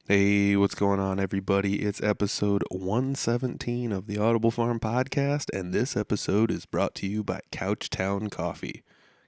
Hey, what's going on, everybody? It's episode 117 of the Audible Farm podcast, and this episode is brought to you by Couchtown Coffee.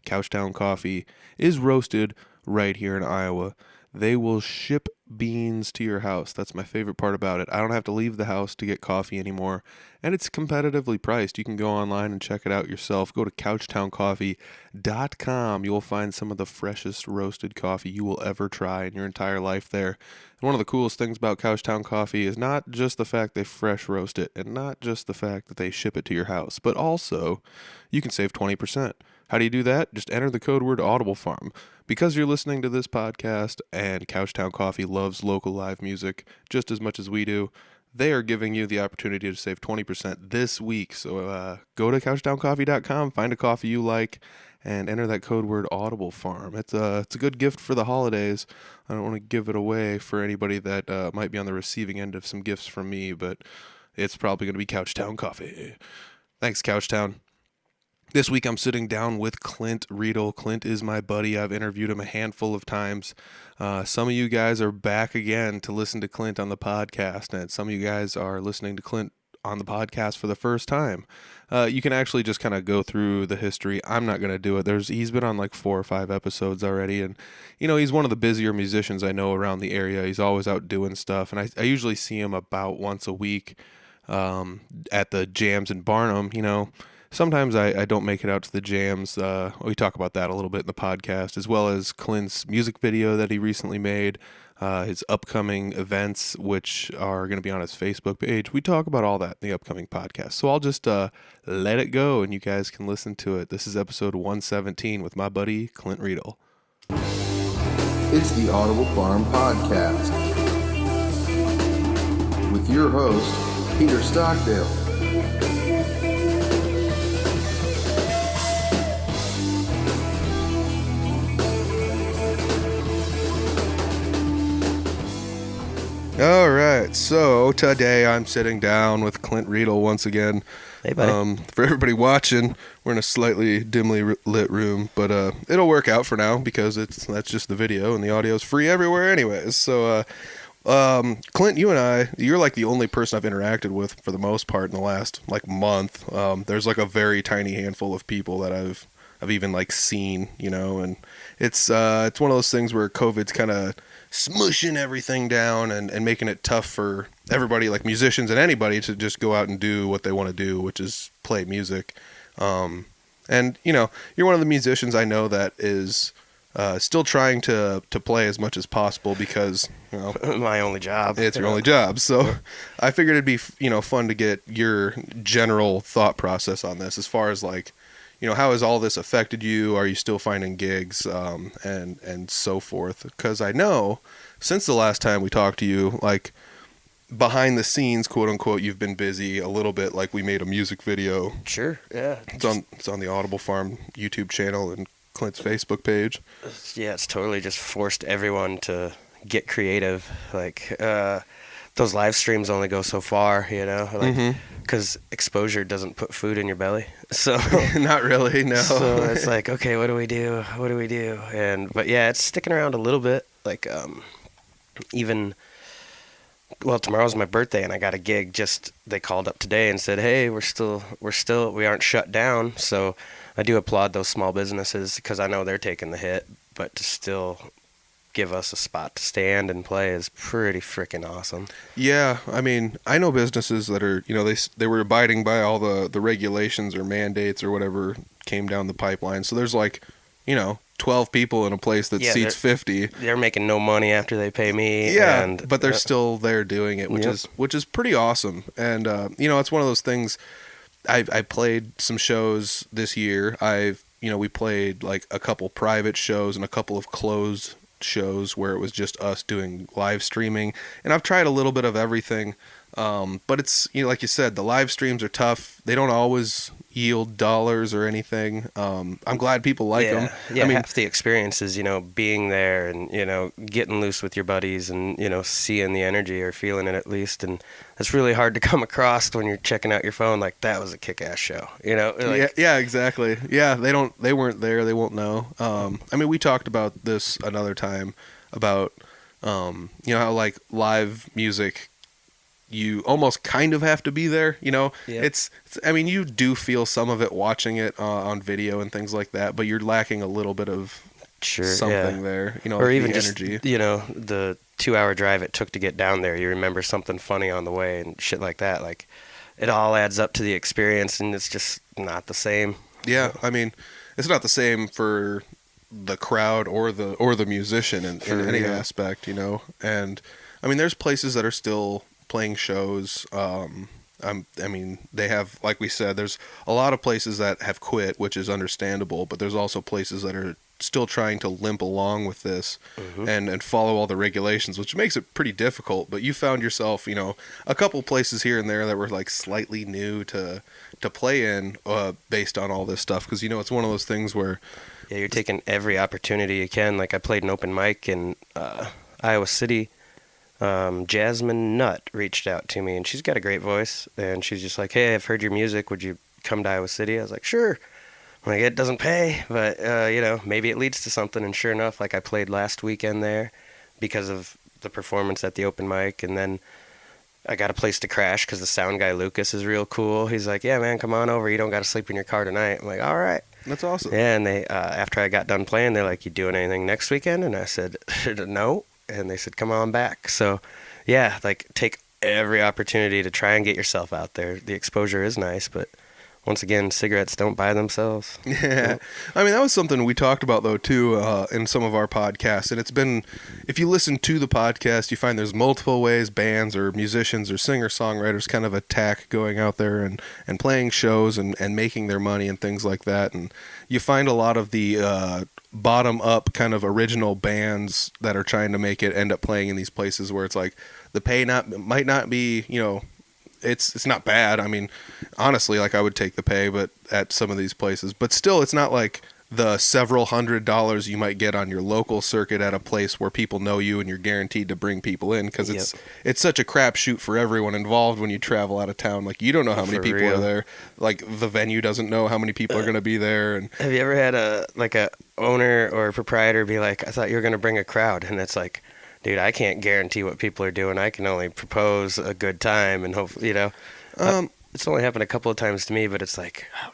Couchtown Coffee is roasted right here in Iowa. They will ship beans to your house. That's my favorite part about it. I don't have to leave the house to get coffee anymore, and it's competitively priced. You can go online and check it out yourself. Go to couchtowncoffee.com. You will find some of the freshest roasted coffee you will ever try in your entire life there. And one of the coolest things about Couchtown Coffee is not just the fact they fresh roast it and not just the fact that they ship it to your house, but also you can save 20%. How do you do that? Just enter the code word Audible Farm. Because you're listening to this podcast and Couchtown Coffee loves local live music just as much as we do, they are giving you the opportunity to save 20% this week. So go to couchtowncoffee.com, find a coffee you like, and enter that code word Audible Farm. It's a good gift for the holidays. I don't want to give it away for anybody that might be on the receiving end of some gifts from me, but it's probably going to be Couchtown Coffee. Thanks, Couchtown. This week I'm sitting down with Clint Riedel. Clint is my buddy. I've interviewed him a handful of times. Some of you guys are back again to listen to Clint on the podcast, and some of you guys are listening to Clint on the podcast for the first time. You can actually just kind of go through the history. I'm not going to do it. He's been on like 4 or 5 episodes already, and he's one of the busier musicians I know around the area. He's always out doing stuff, and I usually see him about once a week at the jams in Barnum. Sometimes I don't make it out to the jams. We talk about that a little bit in the podcast, as well as Clint's music video that he recently made, his upcoming events, which are going to be on his Facebook page. We talk about all that in the upcoming podcast. So I'll just let it go, and you guys can listen to it. This is episode 117 with my buddy Clint Riedel. It's the Audible Farm Podcast with your host, Peter Stockdale. All right, so today I'm sitting down with Clint Riedel once again. Hey, buddy. For everybody watching, we're in a slightly dimly lit room, but it'll work out for now because that's just the video and the audio is free everywhere anyways. So, Clint, you're like the only person I've interacted with for the most part in the last like month. There's like a very tiny handful of people that I've even like seen, and it's one of those things where COVID's kind of smushing everything down and making it tough for everybody, like musicians and anybody, to just go out and do what they want to do, which is play music. And you're one of the musicians I know that is still trying to play as much as possible because my only job. It's your only job. So I figured it'd be fun to get your general thought process on this, as far as like, how has all this affected you? Are you still finding gigs, and so forth? Because I know since the last time we talked to you, like behind the scenes, quote unquote, you've been busy a little bit. Like we made a music video. Sure, yeah. It's on the Audible Farm YouTube channel and Clint's Facebook page. Yeah, it's totally just forced everyone to get creative. Like those live streams only go so far, because exposure doesn't put food in your belly. So Not really, no. So it's like, okay, what do we do? But yeah, it's sticking around a little bit. Like tomorrow's my birthday and I got a gig. They called up today and said, hey, we aren't shut down. So I do applaud those small businesses because I know they're taking the hit, but to still give us a spot to stand and play is pretty freaking awesome. Yeah, I mean, I know businesses that are, they were abiding by all the regulations or mandates or whatever came down the pipeline. So there's like, 12 people in a place that seats 50. They're making no money after they pay me. Yeah, but they're still there doing it, which is pretty awesome. And it's one of those things. I played some shows this year. We played like a couple private shows and a couple of closed shows where it was just us doing live streaming, and I've tried a little bit of everything, but it's like you said, the live streams are tough. They don't always yield dollars or anything. I'm glad people like them. Yeah, I mean, half the experience is being there and getting loose with your buddies and seeing the energy or feeling it at least, and that's really hard to come across when you're checking out your phone. Like, that was a kick-ass show. Yeah, exactly. Yeah, they weren't there. They won't know. I mean, we talked about this another time about You know how like live music, you almost kind of have to be there. You know, Yep. I mean, you do feel some of it watching it on video and things like that, but you're lacking a little bit of Sure, something yeah. there. You know, Or like even the just, energy. the 2 hour drive it took to get down there. You remember something funny on the way and shit like that. Like, it all adds up to the experience, and it's just not the same. Yeah, I mean, it's not the same for the crowd or the musician in For any real. aspect, you know. And I mean, there's places that are still playing shows. I mean, they have, like we said, there's a lot of places that have quit, which is understandable. But there's also places that are still trying to limp along with this Hmm. and follow all the regulations, which makes it pretty difficult. But you found yourself, you know, a couple places here and there that were like slightly new to play in based on all this stuff, because you know it's one of those things where Yeah, you're taking every opportunity you can. Like, I played an open mic in Iowa City. Jasmine Nutt reached out to me, and she's got a great voice. And she's just like, "Hey, I've heard your music. Would you come to Iowa City?" I was like, "Sure." I'm like, it doesn't pay, but maybe it leads to something. And sure enough, like, I played last weekend there because of the performance at the open mic, and then I got a place to crash because the sound guy Lucas is real cool. He's like, "Yeah, man, come on over. You don't got to sleep in your car tonight." I'm like, "All right." that's awesome. Yeah, and they after I got done playing, they're like, "You doing anything next weekend?" And I said, "No." And they said, "Come on back." So, yeah, like, take every opportunity to try and get yourself out there. The exposure is nice, but once again, cigarettes don't buy themselves. Yeah, I mean that was something we talked about though too in some of our podcasts, and it's been, if you listen to the podcast, you find there's multiple ways bands or musicians or singer songwriters kind of attack going out there and playing shows and making their money and things like that, and you find a lot of the bottom up kind of original bands that are trying to make it end up playing in these places where it's like the pay might not be, you know, it's not bad. I mean, honestly, like I would take the pay, but at some of these places, but still, it's not like the several $100s you might get on your local circuit at a place where people know you and you're guaranteed to bring people in, because it's such a crapshoot for everyone involved when you travel out of town. Like, you don't know how many For people real. are there. Like, the venue doesn't know how many people are going to be there, and Have you ever had a owner or a proprietor be like, "I thought you were going to bring a crowd," and it's like, dude, I can't guarantee what people are doing. I can only propose a good time, and hopefully, it's only happened a couple of times to me, but it's like, oh,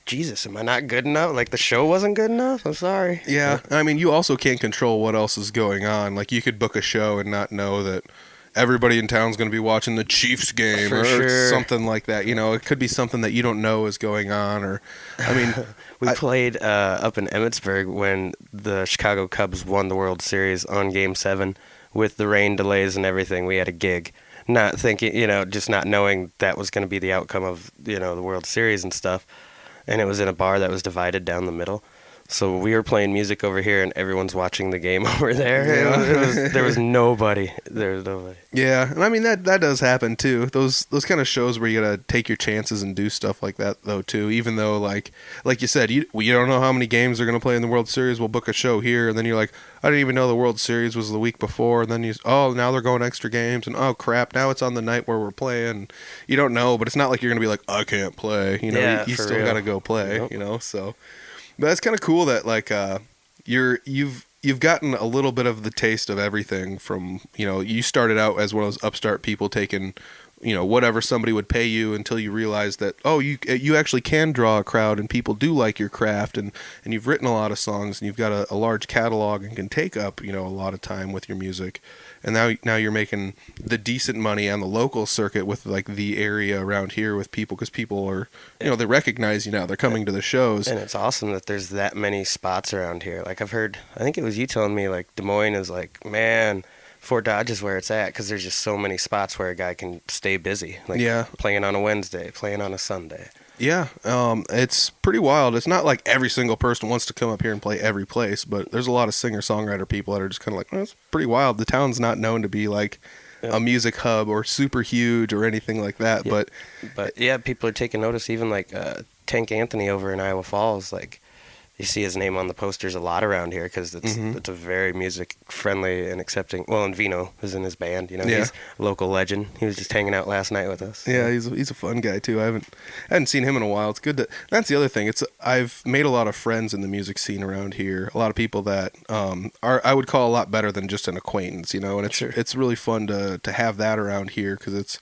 Jesus, am I not good enough? Like, the show wasn't good enough? I'm sorry. yeah, I mean, you also can't control what else is going on. Like, you could book a show and not know that everybody in town's going to be watching the Chiefs game For or sure. something like that. You know, it could be something that you don't know is going on. Or, I mean, We I- played up in Emmitsburg when the Chicago Cubs won the World Series on Game 7 with the rain delays and everything. We had a gig. Not thinking, just not knowing that was going to be the outcome of, the World Series and stuff. And it was in a bar that was divided down the middle. So we were playing music over here, and everyone's watching the game over there. Yeah. There was nobody. There was nobody. yeah, and I mean that does happen too. Those kind of shows where you gotta take your chances and do stuff like that though too. Even though like you said, you don't know how many games they're gonna play in the World Series. We'll book a show here, and then you're like, I didn't even know the World Series was the week before. And then now they're going extra games, and oh crap, now it's on the night where we're playing. You don't know, but it's not like you're gonna be like, I can't play. You know, Yeah, you for still real. gotta go play. Yep. You know, so. But that's kind of cool that like you've gotten a little bit of the taste of everything from, you started out as one of those upstart people taking, whatever somebody would pay you, until you realize that, oh, you actually can draw a crowd and people do like your craft, and you've written a lot of songs and you've got a large catalog and can take up, a lot of time with your music. And now you're making the decent money on the local circuit with like the area around here with people, because people are, they recognize you now. They're coming to the shows. And it's awesome that there's that many spots around here. Like, I've heard, I think it was you telling me, like, Des Moines is like, man, Fort Dodge is where it's at, because there's just so many spots where a guy can stay busy. Like, Yeah. playing on a Wednesday, playing on a Sunday. Yeah, it's pretty wild. It's not like every single person wants to come up here and play every place, but there's a lot of singer-songwriter people that are just kind of like, it's pretty wild. The town's not known to be like Yeah. a music hub or super huge or anything like that, Yeah. But yeah, people are taking notice. Even like Tank Anthony over in Iowa Falls, like, you see his name on the posters a lot around here because it's a very music friendly and accepting. Well, and Vino is in his band. You know, Yeah. he's a local legend. He was just hanging out last night with us. Yeah, he's a fun guy too. I hadn't seen him in a while. It's good to. That's the other thing. I've made a lot of friends in the music scene around here. A lot of people that are I would call a lot better than just an acquaintance. You know, and it's really fun to have that around here because it's.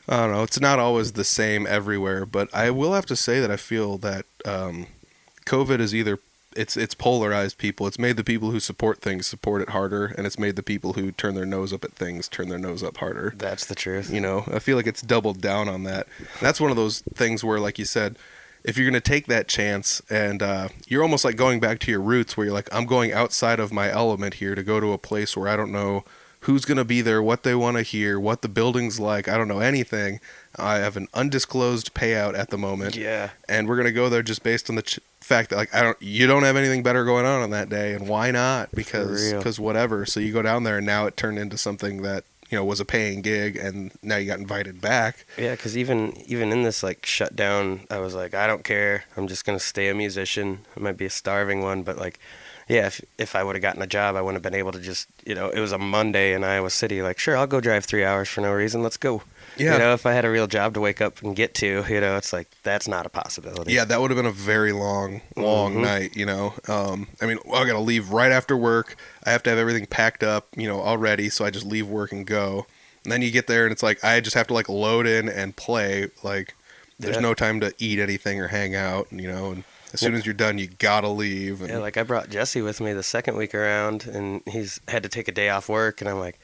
I don't know. It's not always the same everywhere, but I will have to say that I feel that COVID is either it's polarized people. It's made the people who support things support it harder, and it's made the people who turn their nose up at things turn their nose up harder. That's the truth. You know, I feel like it's doubled down on that. That's one of those things where, like you said, if you're going to take that chance and you're almost like going back to your roots where you're like, I'm going outside of my element here to go to a place where I don't know who's going to be there, what they want to hear, what the building's like. I don't know anything. I have an undisclosed payout at the moment. Yeah. And we're going to go there just based on the fact that, like, you don't have anything better going on that day. And why not? Because whatever. So you go down there and now it turned into something that, you know, was a paying gig, and now you got invited back. Yeah, because even in this like shutdown, I was like, I don't care. I'm just gonna stay a musician. I might be a starving one, but like, yeah, if I would have gotten a job, I wouldn't have been able to just, you know, it was a Monday in Iowa City. Like, sure, I'll go drive 3 hours for no reason. Let's go. Yeah. You know, if I had a real job to wake up and get to, you know, it's like that's not a possibility. Yeah, that would have been a very long night, you know. I mean, I got to leave right after work. I have to have everything packed up, you know, already, so I just leave work and go. And then you get there and it's like I just have to like load in and play. Like there's no time to eat anything or hang out, you know. And as soon as you're done, you gotta leave. And yeah, like I brought Jesse with me the second week around, and he's had to take a day off work, and I'm like,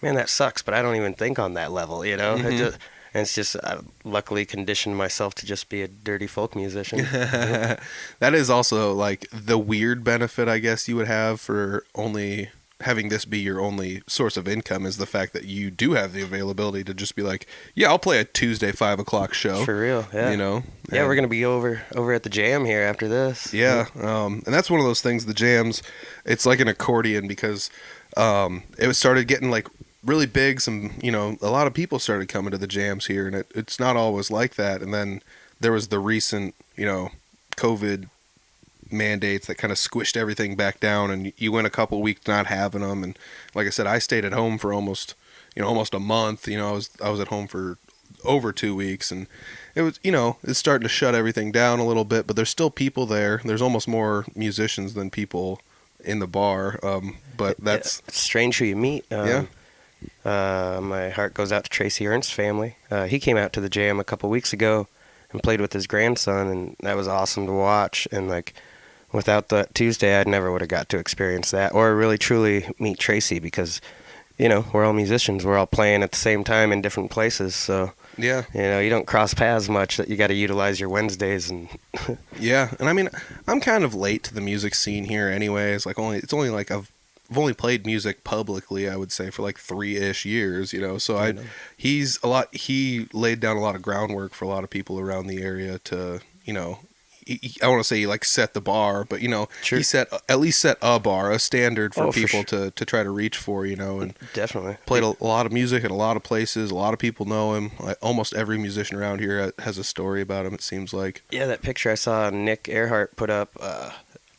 man, that sucks, but I don't even think on that level, you know. And it's just I luckily conditioned myself to just be a dirty folk musician. That is also like the weird benefit, I guess, you would have for only having this be your only source of income is the fact that you do have the availability to just be like, yeah, I'll play a Tuesday 5 o'clock show. For real, yeah. You know? Yeah, we're going to be over at the Jam here after this. Yeah, and that's one of those things, the jams, it's like an accordion because it started getting like really big. Some, you know, a lot of people started coming to the jams here, and it's not always like that. And then there was the recent, you know, COVID mandates that kind of squished everything back down, and you went a couple weeks not having them. And like I said, I stayed at home for almost a month. You know, I was at home for over 2 weeks, and it was, you know, it's starting to shut everything down a little bit, but there's still people there. There's almost more musicians than people in the bar. But that's it's strange who you meet. Yeah. My heart goes out to Tracy Ernst's family. He came out to the Jam a couple weeks ago and played with his grandson, and that was awesome to watch. And like, without that Tuesday, I never would have got to experience that or really truly meet Tracy because, you know, we're all musicians. We're all playing at the same time in different places. So, yeah, you know, you don't cross paths much that you got to utilize your Wednesdays. And yeah. And I mean, I'm kind of late to the music scene here anyways. Like it's only like I've only played music publicly, I would say, for like 3-ish years, you know. So he laid down a lot of groundwork for a lot of people around the area to, you know, I want to say he like set the bar, but you know, Sure. he at least set a bar, a standard for people sure. to try to reach for, you know, and Definitely played a lot of music at a lot of places. A lot of people know him. Like, almost every musician around here has a story about him, it seems like. Yeah, that picture I saw Nick Earhart put up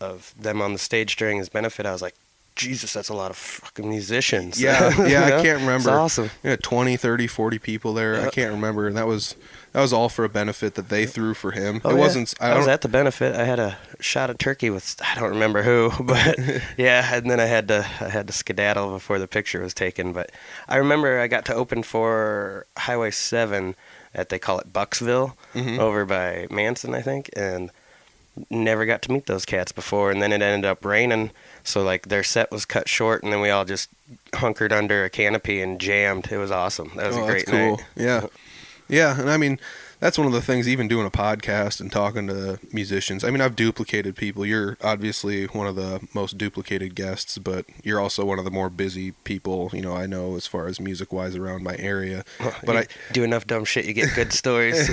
of them on the stage during his benefit, I was like, Jesus, that's a lot of fucking musicians. Yeah, yeah, You know? I can't remember. It's awesome. Yeah, 20, 30, 40 people there. I can't remember. And that was all for a benefit that they threw for him. Oh, it yeah. wasn't. I was at the benefit. I had a shot of turkey with I don't remember who, but yeah, and then I had to skedaddle before the picture was taken. But I remember I got to open for Highway 7 at, they call it Bucksville, over by Manson, I think, and never got to meet those cats before. And then it ended up raining, so like their set was cut short, and then we all just hunkered under a canopy and jammed. It was awesome. That was a great that's cool. night. Yeah. Yeah, and I mean, that's one of the things, even doing a podcast and talking to musicians. I mean, I've duplicated people. You're obviously one of the most duplicated guests, but you're also one of the more busy people, you know, I know as far as music-wise around my area. But I do enough dumb shit, you get good stories.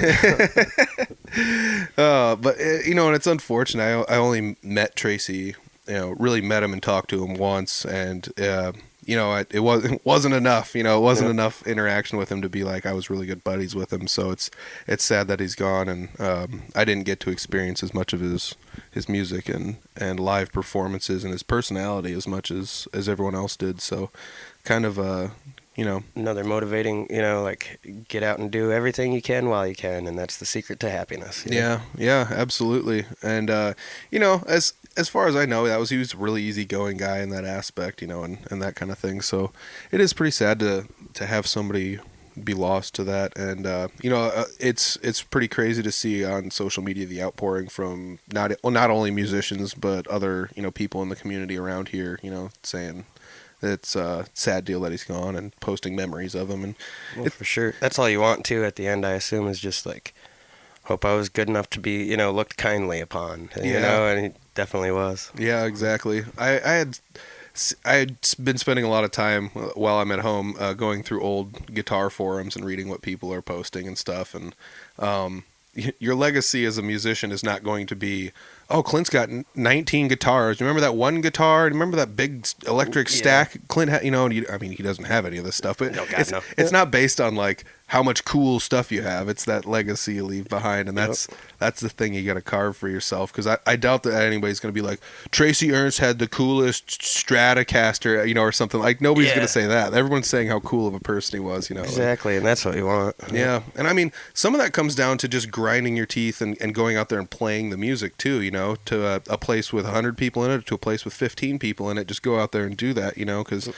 But, you know, and it's unfortunate. I only met Tracy, you know, really met him and talked to him once, and it wasn't enough. It wasn't Yep. enough interaction with him to be like I was really good buddies with him. So it's sad that he's gone, and I didn't get to experience as much of his music and live performances and his personality as much as everyone else did. So kind of Another motivating, like get out and do everything you can while you can, and that's the secret to happiness. Yeah, absolutely. And as far as I know, he was a really easygoing guy in that aspect, and that kind of thing. So it is pretty sad to have somebody be lost to that. And it's pretty crazy to see on social media the outpouring from not only musicians but other people in the community around here, saying it's a sad deal that he's gone and posting memories of him. And Well, for sure. That's all you want to at the end, I assume, is just like, hope I was good enough to be, looked kindly upon, and he definitely was. Yeah, exactly. I had been spending a lot of time while I'm at home going through old guitar forums and reading what people are posting and stuff. And your legacy as a musician is not going to be, oh, Clint's got 19 guitars. You remember that one guitar? Remember that big electric stack? Clint had, he doesn't have any of this stuff, but No, God, no. it's not based on like how much cool stuff you have. It's that legacy you leave behind, and that's the thing you got to carve for yourself. Because I doubt that anybody's going to be like, Tracy Ernst had the coolest Stratocaster, or something. Like nobody's going to say that. Everyone's saying how cool of a person he was, Exactly, and that's what you want. Yeah, and some of that comes down to just grinding your teeth and going out there and playing the music too, to a place with 100 people in it, to a place with 15 people in it. Just go out there and do that, because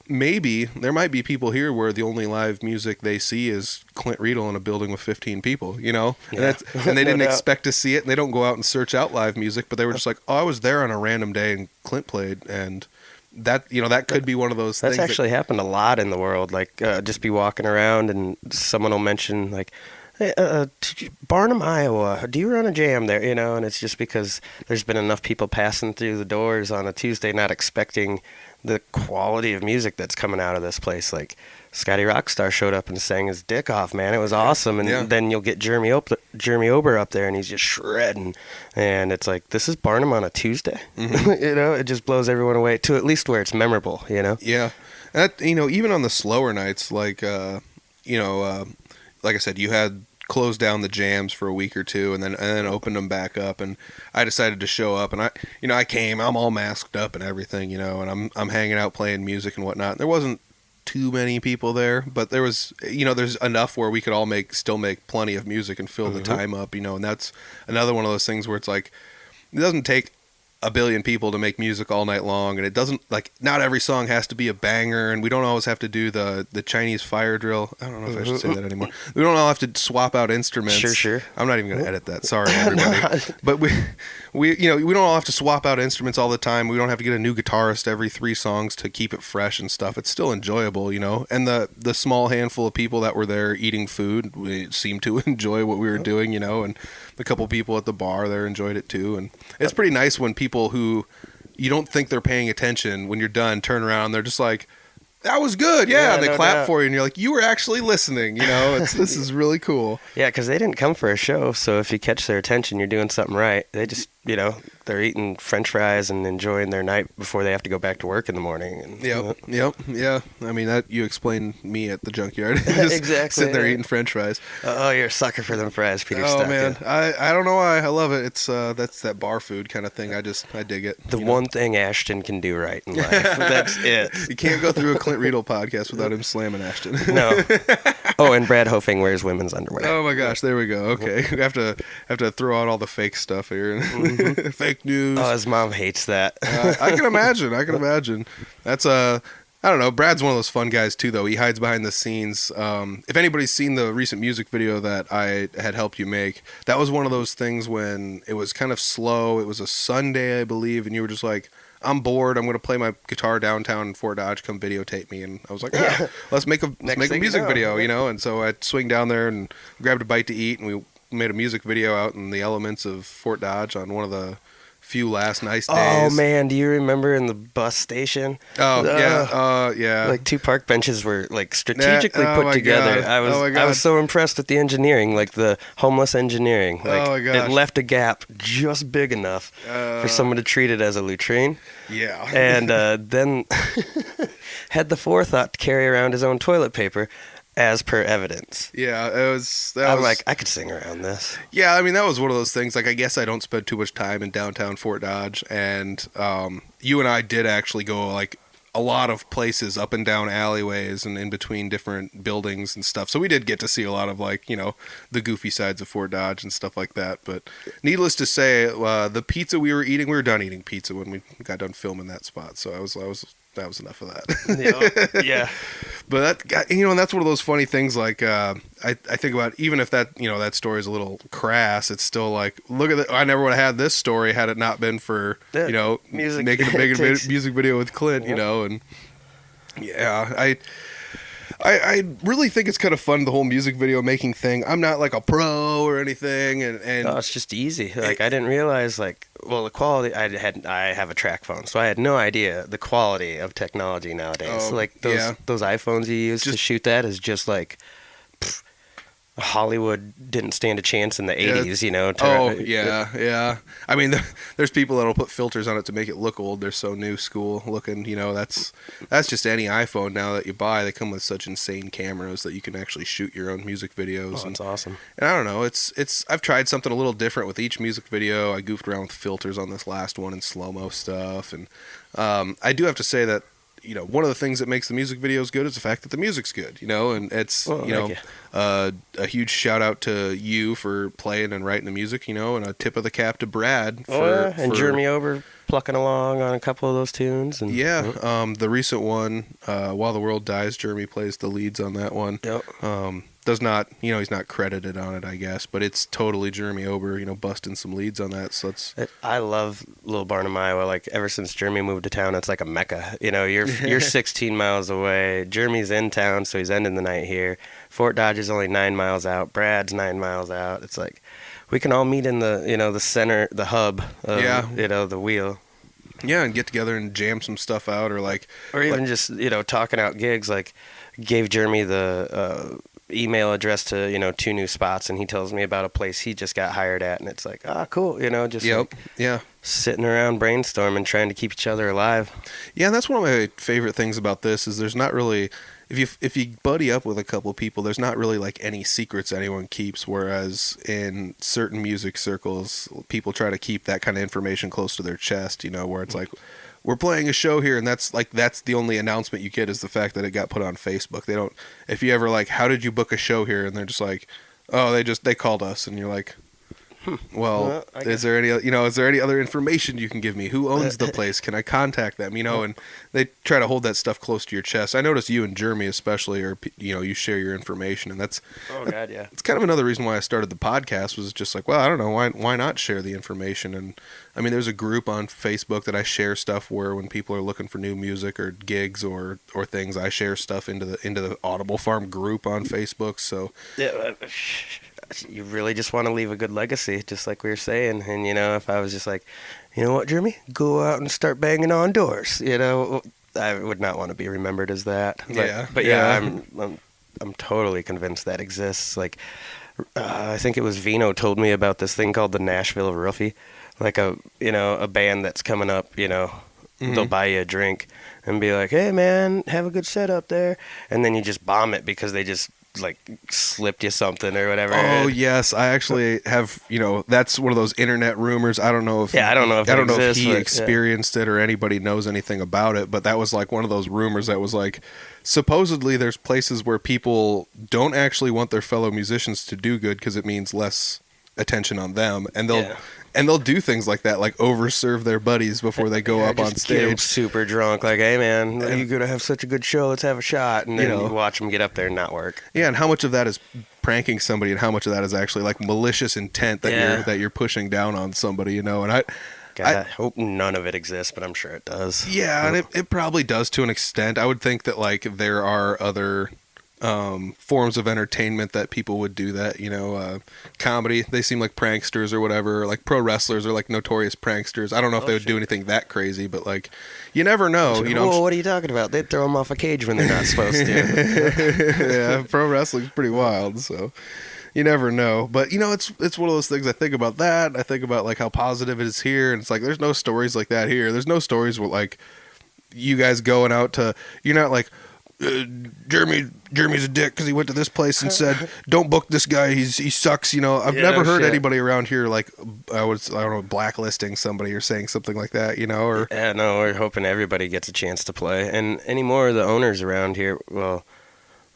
maybe there might be people here where the only live music they see is Clint Riedel in a building with 15 people, and they didn't expect to see it, and they don't go out and search out live music, but they were just like, oh, I was there on a random day and Clint played, and that that could be one of those things. That's actually happened a lot in the world. Like, just be walking around and someone will mention like, hey, Barnum, Iowa, do you run a jam there? And it's just because there's been enough people passing through the doors on a Tuesday, not expecting the quality of music that's coming out of this place. Like, Scotty Rockstar showed up and sang his dick off, man. It was awesome. And then you'll get Jeremy Ober up there, and he's just shredding. And it's like, this is Barnum on a Tuesday? Mm-hmm. It just blows everyone away, to at least where it's memorable, Yeah. That, even on the slower nights, like, like I said, you had closed down the jams for a week or two and then opened them back up, and I decided to show up, and I came, I'm all masked up and everything, and I'm hanging out playing music and whatnot. There wasn't too many people there, but there was, there's enough where we could all still make plenty of music and fill the time up, and that's another one of those things where it's like, it doesn't take a billion people to make music all night long, and it doesn't, like, not every song has to be a banger, and we don't always have to do the Chinese fire drill. I don't know if I should say that anymore. We don't all have to swap out instruments. Sure. I'm not even going to edit that. Sorry, everybody. But we don't all have to swap out instruments all the time. We don't have to get a new guitarist every 3 songs to keep it fresh and stuff. It's still enjoyable, and the small handful of people that were there eating food, we seemed to enjoy what we were doing, and the couple people at the bar there enjoyed it too. And it's pretty nice when people who you don't think they're paying attention, when you're done, turn around, they're just like, that was good, and they clap for you, and you're like, you were actually listening, this is really cool. Yeah, because they didn't come for a show, so if you catch their attention, you're doing something right. They just, they're eating French fries and enjoying their night before they have to go back to work in the morning. And, Yep. Yeah. That you explained me at the junkyard. Just exactly. Sitting there eating French fries. Oh, you're a sucker for them fries, Peter. Oh, Stockdale. man. I don't know why. I love it. It's that's that bar food kind of thing. I dig it. The one thing Ashton can do right in life. That's it. You can't go through a Clint Riedel podcast without him slamming Ashton. No. Oh, and Brad Hofing wears women's underwear. Oh my gosh, there we go. Okay, we have to throw out all the fake stuff here. Fake news. Oh, his mom hates that. I can imagine. That's I don't know. Brad's one of those fun guys too, though. He hides behind the scenes. If anybody's seen the recent music video that I had helped you make, that was one of those things when it was kind of slow. It was a Sunday, I believe, and you were just like, I'm bored. I'm going to play my guitar downtown in Fort Dodge. Come videotape me. And I was like, let's make a music video, And so I swing down there and grabbed a bite to eat, and we made a music video out in the elements of Fort Dodge on one of the few last nice days. Oh man, do you remember in the bus station? Oh yeah. Like 2 park benches were like strategically Oh put my together. God. I was Oh my I was God. so impressed with the engineering, like the homeless engineering. Like Oh my gosh. it left a gap just big enough for someone to treat it as a latrine. Yeah. And then had the forethought to carry around his own toilet paper as per evidence. Yeah, I'm like, I could sing around this. Yeah, I mean, that was one of those things. Like, I guess I don't spend too much time in downtown Fort Dodge, and you and I did actually go like a lot of places up and down alleyways and in between different buildings and stuff. So we did get to see a lot of like, you know, the goofy sides of Fort Dodge and stuff like that. But needless to say, the pizza we were eating, we were done eating pizza when we got done filming that spot. So that was enough of that. Yeah. But that, you know, and that's one of those funny things. Like, I think about, even if that, you know, that story is a little crass, it's still like, look at it. I never would have had this story had it not been for, you know, music making a big music video with Clint. Yep. You know, and yeah, I really think it's kind of fun, the whole music video making thing. I'm not like a pro or anything, and No, it's just easy. Like I didn't realize, like, well, the quality. I have a track phone, so I had no idea the quality of technology nowadays. Oh, Like those iPhones you use to shoot that is just like Hollywood didn't stand a chance in the 80s, you know. Yeah. I mean, there's people that'll put filters on it to make it look old. They're so new school looking, you know. That's just any iPhone now that you buy. They come with such insane cameras that you can actually shoot your own music videos. Oh, that's awesome. And I don't know, it's I've tried something a little different with each music video. I goofed around with filters on this last one and slow-mo stuff, and I do have to say that, you know, one of the things that makes the music videos good is the fact that the music's good, you know, and it's, a huge shout out to you for playing and writing the music, you know, and a tip of the cap to Brad and Jeremy Ober plucking along on a couple of those tunes. And the recent one, While the World Dies, Jeremy plays the leads on that one. Yep. Does not, you know, he's not credited on it, I guess, but it's totally Jeremy Ober, you know, busting some leads on that. So I love Little Barnum, Iowa. Like ever since Jeremy moved to town, it's like a mecca. You know, you're 16 miles away. Jeremy's in town, so he's ending the night here. Fort Dodge is only 9 miles out. Brad's 9 miles out. It's like we can all meet in the, you know, the center, the hub of, you know, the wheel. Yeah, and get together and jam some stuff out, or even just, you know, talking out gigs. Like gave Jeremy the email address to, you know, 2 new spots, and he tells me about a place he just got hired at, and it's like, cool, you know, just sitting around brainstorming, trying to keep each other alive. Yeah, and that's one of my favorite things about this is there's not really, if you buddy up with a couple people, there's not really like any secrets anyone keeps, whereas in certain music circles, people try to keep that kind of information close to their chest, you know, where it's like, we're playing a show here, and that's the only announcement you get is the fact that it got put on Facebook. They don't, if you ever like, how did you book a show here? And they're just like, oh, they called us, and you're like, well, is there any other information you can give me? Who owns the place? Can I contact them? You know, and they try to hold that stuff close to your chest. I noticed you and Jeremy especially, or you know, you share your information, and that's it's kind of another reason why I started the podcast, was just like, well, I don't know, why not share the information? And I mean, there's a group on Facebook that I share stuff where when people are looking for new music or gigs or things, I share stuff into the Audible Farm group on Facebook. So you really just want to leave a good legacy, just like we were saying. And, you know, if I was just like, you know what, Jeremy, go out and start banging on doors, you know, I would not want to be remembered as that. But I'm totally convinced that exists. Like, I think it was Vino told me about this thing called the Nashville Roofie, like a band that's coming up, you know, they'll buy you a drink and be like, hey man, have a good setup there. And then you just bomb it because they just like slipped you something or whatever. Oh yes, I actually have. You know, that's one of those internet rumors. I don't know if he experienced it or anybody knows anything about it. But that was like one of those rumors that was like, supposedly there's places where people don't actually want their fellow musicians to do good because it means less attention on them, and they'll do things like that, like overserve their buddies before they go up on stage. Get them super drunk, like, hey man, you're gonna have such a good show, let's have a shot, and then you watch them get up there and not work. Yeah, and how much of that is pranking somebody, and how much of that is actually like malicious intent that you're pushing down on somebody, you know? And I hope none of it exists, but I'm sure it does. Yeah, and it probably does to an extent. I would think that like there are other forms of entertainment that people would do that, comedy, they seem like pranksters or whatever, or like pro wrestlers are like notorious pranksters. I don't know if they would do anything that crazy, but like, you never know, Whoa, what are you talking about? They'd throw them off a cage when they're not supposed to. Yeah, pro wrestling's pretty wild, so you never know. But it's one of those things. I think about that. I think about like how positive it is here, and it's like there's no stories like that here. There's no stories with like you guys going out to. You're not like Jeremy's a dick because he went to this place and said don't book this guy. He sucks. I've never heard anybody around here like I don't know, blacklisting somebody or saying something like that. Or yeah, no, we're hoping everybody gets a chance to play. And anymore of the owners around here, well,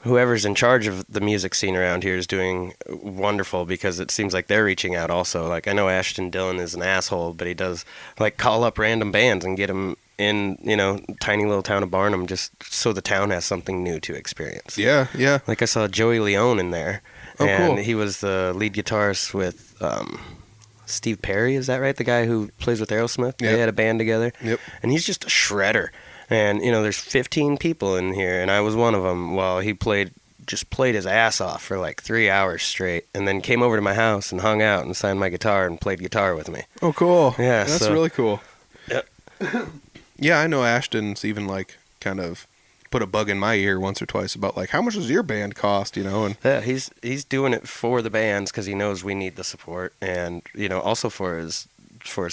whoever's in charge of the music scene around here is doing wonderful because it seems like they're reaching out also. Like I know Ashton Dillon is an asshole, but he does like call up random bands and get them in, tiny little town of Barnum just so the town has something new to experience. Yeah. Like I saw Joey Leone in there. Oh, and cool. he was the lead guitarist with Steve Perry, is that right? The guy who plays with Aerosmith? Yep. They had a band together. Yep. And he's just a shredder. And, there's 15 people in here, and I was one of them while he played his ass off for like 3 hours straight, and then came over to my house and hung out and signed my guitar and played guitar with me. Oh, cool. Yeah, that's so- really cool. Yep. Yeah, I know Ashton's even like kind of put a bug in my ear once or twice about like how much does your band cost, and Yeah, he's doing it for the bands because he knows we need the support, and also for his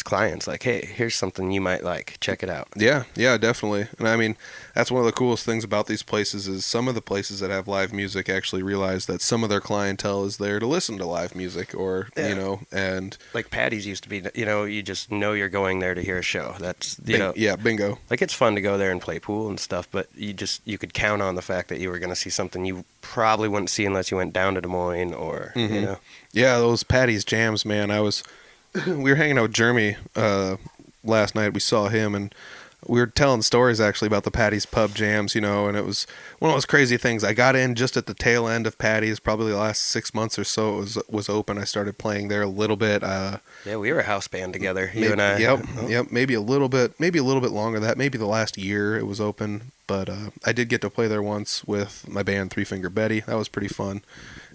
clients. Like, hey, here's something you might like. Check it out. yeah, definitely. And I mean, that's one of the coolest things about these places is some of the places that have live music actually realize that some of their clientele is there to listen to live music, or and like Patty's used to be. You just know you're going there to hear a show. That's yeah, bingo. Like it's fun to go there and play pool and stuff, but you could count on the fact that you were going to see something you probably wouldn't see unless you went down to Des Moines or Yeah, those Patty's jams, man. We were hanging out with Jeremy last night. We saw him, and we were telling stories actually about the Patty's pub jams, and it was one of those crazy things. I got in just at the tail end of Patty's, probably the last 6 months or so. It was open. I started playing there a little bit. Yeah, we were a house band together, you and I. Yep. Maybe a little bit longer than that. Maybe the last year it was open, but I did get to play there once with my band Three Finger Betty. That was pretty fun.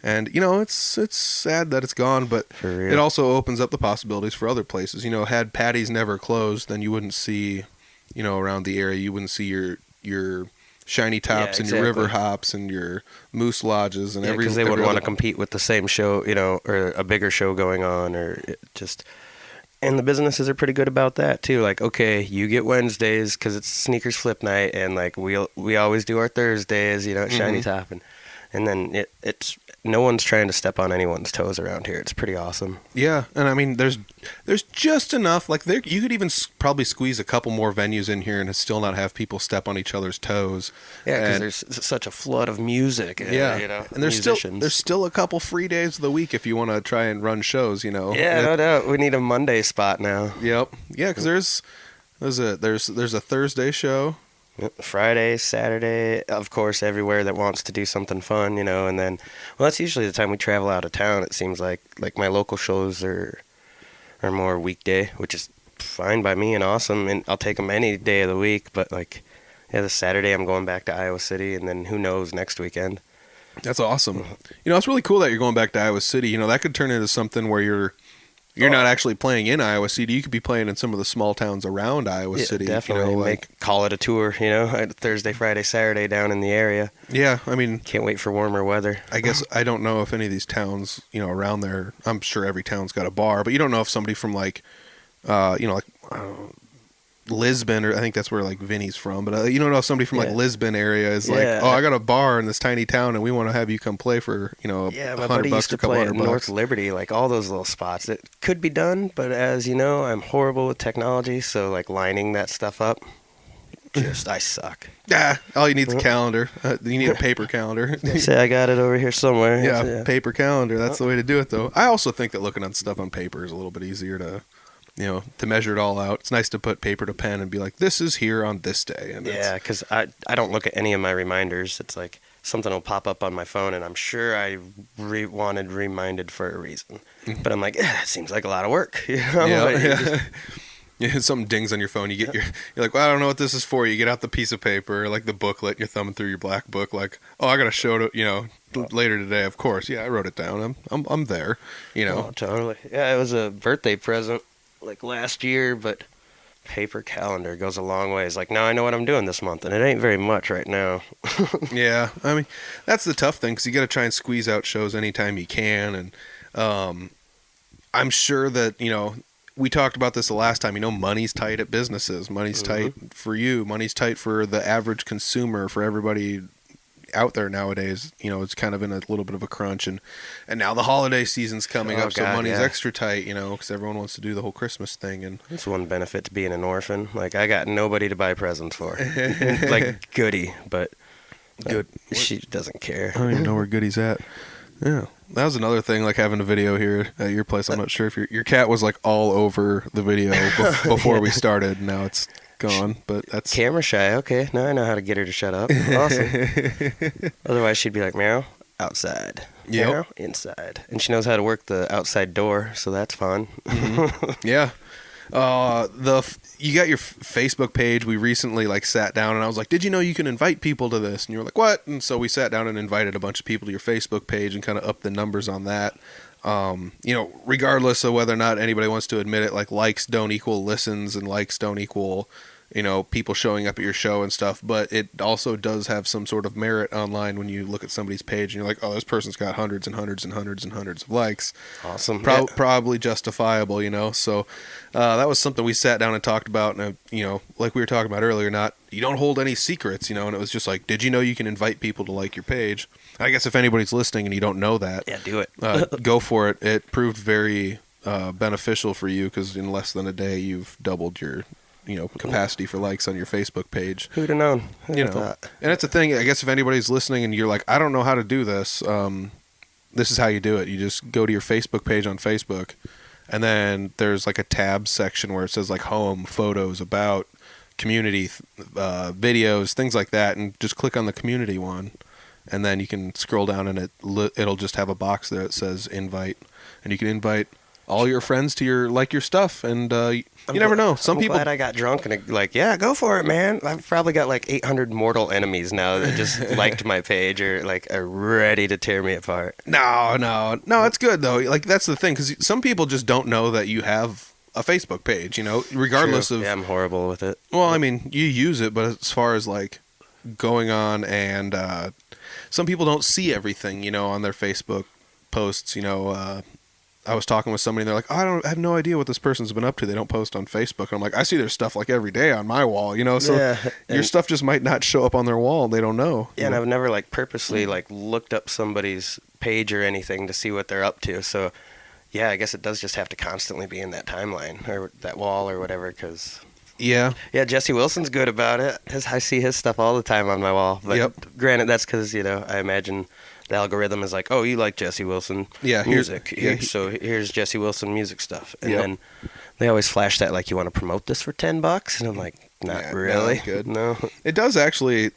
And it's sad that it's gone, but it also opens up the possibilities for other places. Had Patty's never closed, then you wouldn't see, around the area, you wouldn't see your Shiny Tops and your River Hops and your Moose Lodges and because they wouldn't want to compete with the same show, or a bigger show going on, or just. And the businesses are pretty good about that too. Like, okay, you get Wednesdays because it's sneakers flip night, and like we always do our Thursdays, at Shiny Top, and then it's no one's trying to step on anyone's toes around here. It's pretty awesome. Yeah, and I mean, there's just enough. Like, you could even probably squeeze a couple more venues in here and still not have people step on each other's toes. Yeah, because there's such a flood of music. Yeah, and there's still a couple free days of the week if you want to try and run shows. Yeah, no doubt. We need a Monday spot now. Yep. Yeah, because there's a Thursday show. Friday, Saturday, of course, everywhere that wants to do something fun, and then, well, that's usually the time we travel out of town. It seems like my local shows are more weekday, which is fine by me and awesome, and I'll take them any day of the week. But this Saturday I'm going back to Iowa City, and then who knows next weekend. That's awesome. It's really cool that you're going back to Iowa City. That could turn into something where you're not actually playing in Iowa City. You could be playing in some of the small towns around Iowa City. Definitely. Call it a tour, Thursday, Friday, Saturday down in the area. Yeah, I mean... Can't wait for warmer weather. I guess I don't know if any of these towns, around there... I'm sure every town's got a bar, but you don't know if somebody from, Lisbon, or I think that's where Vinny's from, but you don't know if somebody from Lisbon area is I got a bar in this tiny town and we want to have you come play for my buddy used to play at North Liberty, all those little spots. It could be done, but as you know, I'm horrible with technology, so lining that stuff up, I suck. Yeah, all you need is a calendar. You need a paper calendar. Say I got it over here somewhere. Yeah, paper calendar. That's the way to do it, though. I also think that looking at stuff on paper is a little bit easier to measure it all out. It's nice to put paper to pen and be like, this is here on this day. And because I don't look at any of my reminders. It's like something will pop up on my phone, and I'm sure I wanted reminded for a reason. But I'm like, it seems like a lot of work. Yeah. Yeah, something dings on your phone. You're like, well, I don't know what this is for. You get out the piece of paper, like the booklet, and you're thumbing through your black book, like, oh, I got to show it, later today. Of course, yeah, I wrote it down. I'm there, Oh, totally. Yeah, it was a birthday present like last year, but paper calendar goes a long ways. Like now I know what I'm doing this month, and it ain't very much right now. Yeah, I mean, that's the tough thing because you got to try and squeeze out shows anytime you can, and I'm sure that we talked about this the last time. Money's tight at businesses. Money's tight for you. Money's tight for the average consumer. For everybody out there nowadays, it's kind of in a little bit of a crunch, and now the holiday season's coming up, so money's extra tight, because everyone wants to do the whole Christmas thing. And that's one benefit to being an orphan. Like I got nobody to buy presents for. Like Goody, but good. She doesn't care. I don't even know where Goody's at. Yeah, that was another thing, like having a video here at your place. I'm not sure if your cat was like all over the video before we started. Now it's gone, but that's camera shy. Okay, now I know how to get her to shut up. Awesome. Otherwise, she'd be like, meow, outside. Meow, inside. And she knows how to work the outside door, so that's fun. Mm-hmm. Yeah. You got your Facebook page. We recently sat down and I was like, did you know you can invite people to this? And you were like, what? And so we sat down and invited a bunch of people to your Facebook page and kind of upped the numbers on that. Regardless of whether or not anybody wants to admit it, likes don't equal listens and likes don't equal, people showing up at your show and stuff. But it also does have some sort of merit online when you look at somebody's page and you're like, oh, this person's got hundreds and hundreds and hundreds and hundreds of likes. Awesome. Probably justifiable, So that was something we sat down and talked about. And, like we were talking about earlier, you don't hold any secrets, and it was just like, did you know you can invite people to like your page? I guess if anybody's listening and you don't know that, do it. Go for it. It proved very beneficial for you because in less than a day you've doubled your capacity for likes on your Facebook page. Who'd have known? And it's a thing. I guess if anybody's listening and you're like, I don't know how to do this, this is how you do it. You just go to your Facebook page on Facebook, and then there's a tab section where it says home, photos, about, community, videos, things like that, and just click on the community one. And then you can scroll down and it'll just have a box there that says invite, and you can invite all your friends to your stuff, and you never know. Some people. I'm glad I got drunk and go for it, man. I've probably got 800 mortal enemies now that just liked my page or are ready to tear me apart. No, it's good though. That's the thing, because some people just don't know that you have a Facebook page. Regardless True. of. Yeah, I'm horrible with it. Well, I mean, you use it, but as far as going on and some people don't see everything, on their Facebook posts. I was talking with somebody and they're like, I have no idea what this person's been up to. They don't post on Facebook. And I'm like, I see their stuff every day on my wall, so your stuff just might not show up on their wall. And they don't know. Yeah. And I've never purposely looked up somebody's page or anything to see what they're up to. So yeah, I guess it does just have to constantly be in that timeline or that wall or whatever. Yeah, Jesse Wilson's good about it. I see his stuff all the time on my wall. But granted, that's because, I imagine the algorithm is oh, you like Jesse Wilson music. So here's Jesse Wilson music stuff. And then they always flash that you want to promote this for $10? And I'm like, not really. Not good. No. It does actually,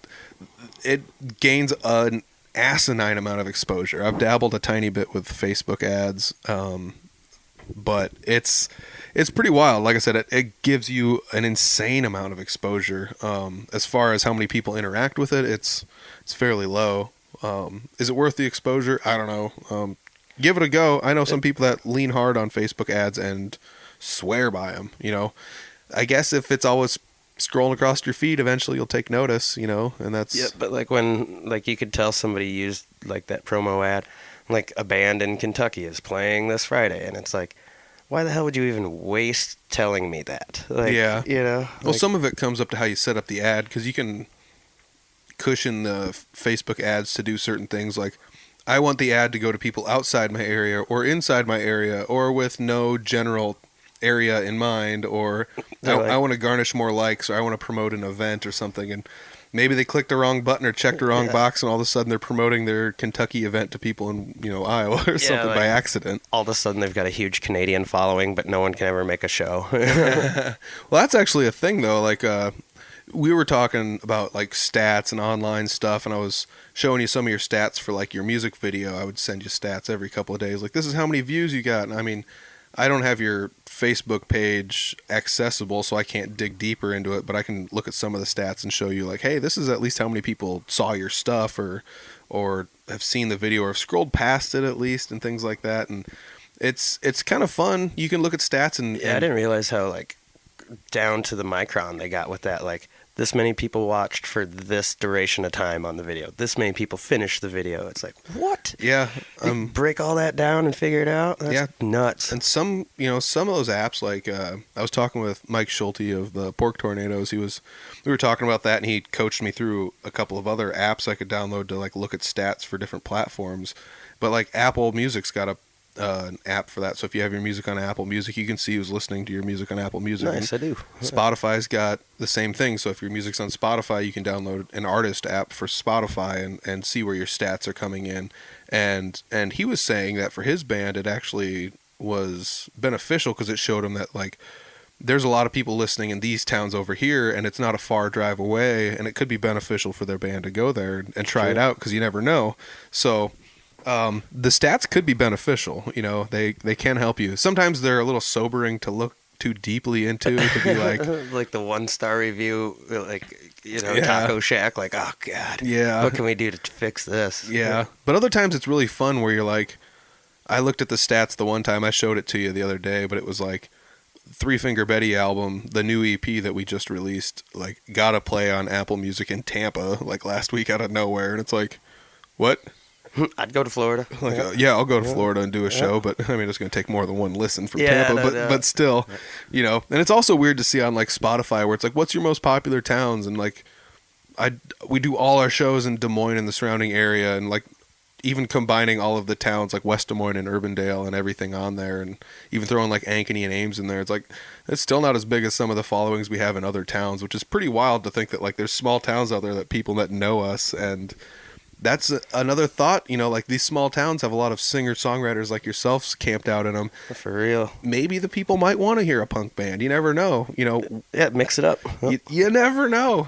it gains an asinine amount of exposure. I've dabbled a tiny bit with Facebook ads, but it's pretty wild. Like I said, it gives you an insane amount of exposure. As far as how many people interact with it, it's fairly low. Is it worth the exposure? I don't know. Give it a go. I know some people that lean hard on Facebook ads and swear by them. I guess if it's always scrolling across your feed, eventually you'll take notice. And that's but when you could tell somebody used that promo ad, a band in Kentucky is playing this Friday, and it's why the hell would you even waste telling me that? Well, some of it comes up to how you set up the ad, because you can cushion the Facebook ads to do certain things. I want the ad to go to people outside my area or inside my area or with no general area in mind, or I want to garnish more likes, or I want to promote an event or something, and maybe they clicked the wrong button or checked the wrong box, and all of a sudden they're promoting their Kentucky event to people in Iowa or something by accident. All of a sudden they've got a huge Canadian following, but no one can ever make a show. Well, that's actually a thing though. We were talking about stats and online stuff, and I was showing you some of your stats for your music video. I would send you stats every couple of days. This is how many views you got. And I mean, I don't have your Facebook page accessible, so I can't dig deeper into it, but I can look at some of the stats and show you like, hey, this is at least how many people saw your stuff or have seen the video or have scrolled past it at least and things like that. And it's kind of fun. You can look at stats and I didn't realize how like down to the micron they got with that. Like this many people watched for this duration of time on the video. This many people finished the video. It's like, what? Yeah. You break all that down and figure it out? That's nuts. And some of those apps, like I was talking with Mike Schulte of the Pork Tornadoes. We were talking about that, and he coached me through a couple of other apps I could download to like look at stats for different platforms. But like Apple Music's got an app for that. So if you have your music on Apple Music, you can see who's listening to your music on Apple Music. Nice, I do. Spotify's got the same thing. So if your music's on Spotify, you can download an artist app for Spotify and see where your stats are coming in. And he was saying that for his band, it actually was beneficial because it showed him that like there's a lot of people listening in these towns over here, and it's not a far drive away, and it could be beneficial for their band to go there and try it out because you never know. So the stats could be beneficial. They can help you. Sometimes they're a little sobering to look too deeply into, to be like like the 1-star review, like Taco Shack, like, oh god, what can we do to fix this? But other times it's really fun where you're like, I looked at the stats the one time, I showed it to you the other day, but it was like Three Finger Betty album, the new EP that we just released, like got a play on Apple Music in Tampa like last week out of nowhere, and it's like, what? I'd go to Florida. Like, I'll go to Florida and do a show, but I mean, it's going to take more than one listen from Tampa, but still, and it's also weird to see on like Spotify where it's like, what's your most popular towns? And like, we do all our shows in Des Moines and the surrounding area, and like even combining all of the towns like West Des Moines and Urbandale and everything on there, and even throwing like Ankeny and Ames in there, it's like, it's still not as big as some of the followings we have in other towns, which is pretty wild to think that like there's small towns out there that people that know us. And that's another thought, like these small towns have a lot of singer-songwriters like yourselves camped out in them. For real. Maybe the people might want to hear a punk band. You never know, Yeah, mix it up. You never know,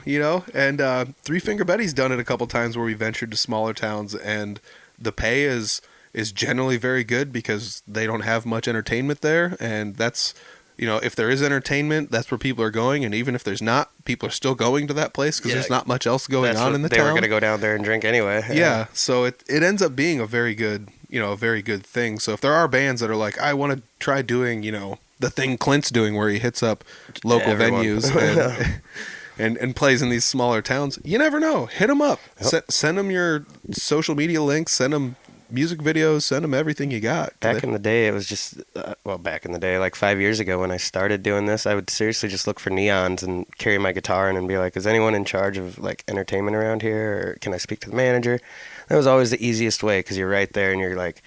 And Three Finger Betty's done it a couple times where we ventured to smaller towns, and the pay is generally very good because they don't have much entertainment there, and that's... if there is entertainment, that's where people are going. And even if there's not, people are still going to that place because there's not much else going on in the town. They were going to go down there and drink anyway. Yeah. So it ends up being a very good, a very good thing. So if there are bands that are like, I want to try doing, the thing Clint's doing where he hits up local venues and plays in these smaller towns, you never know. Hit them up. Yep. Send them your social media links. Send them music videos, send them everything you got. Back in the day, it was just, back in the day, like 5 years ago when I started doing this, I would seriously just look for neons and carry my guitar in and be like, is anyone in charge of like entertainment around here? Or can I speak to the manager? That was always the easiest way because you're right there and you're like,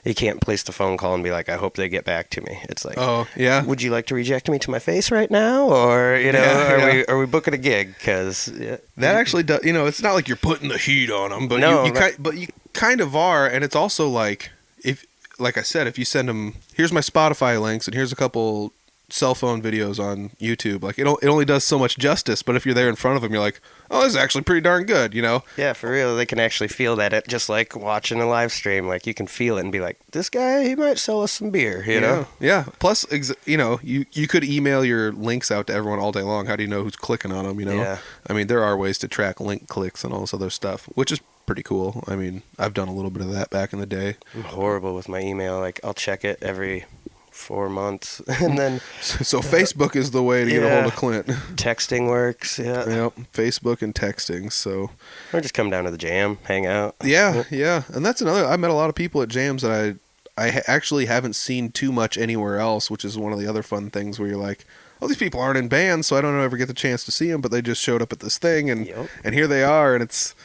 you can't place the phone call and be like, I hope they get back to me. It's like, oh yeah, would you like to reject me to my face right now, or are we booking a gig? Because that actually does. It's not like you're putting the heat on them, but you kind of are. And it's also like, if, like I said, if you send them, here's my Spotify links and here's a couple cell phone videos on YouTube, like it only does so much justice. But if you're there in front of them, you're like, oh, this is actually pretty darn good, Yeah, for real. They can actually feel that. It just like watching a live stream, like you can feel it and be like, this guy, he might sell us some beer, you know? Yeah. Plus, you could email your links out to everyone all day long. How do you know who's clicking on them? Yeah. I mean, there are ways to track link clicks and all this other stuff, which is pretty cool. I mean, I've done a little bit of that back in the day. I'm horrible with my email. Like I'll check it every 4 months and then so Facebook is the way to get a hold of Clint. Texting works. Yep, Facebook and texting. So or just come down to the jam, hang out. Yeah. And that's another, I met a lot of people at jams that I actually haven't seen too much anywhere else, which is one of the other fun things where you're like, oh, these people aren't in bands, so I don't ever get the chance to see them, but they just showed up at this thing and here they are. And it's,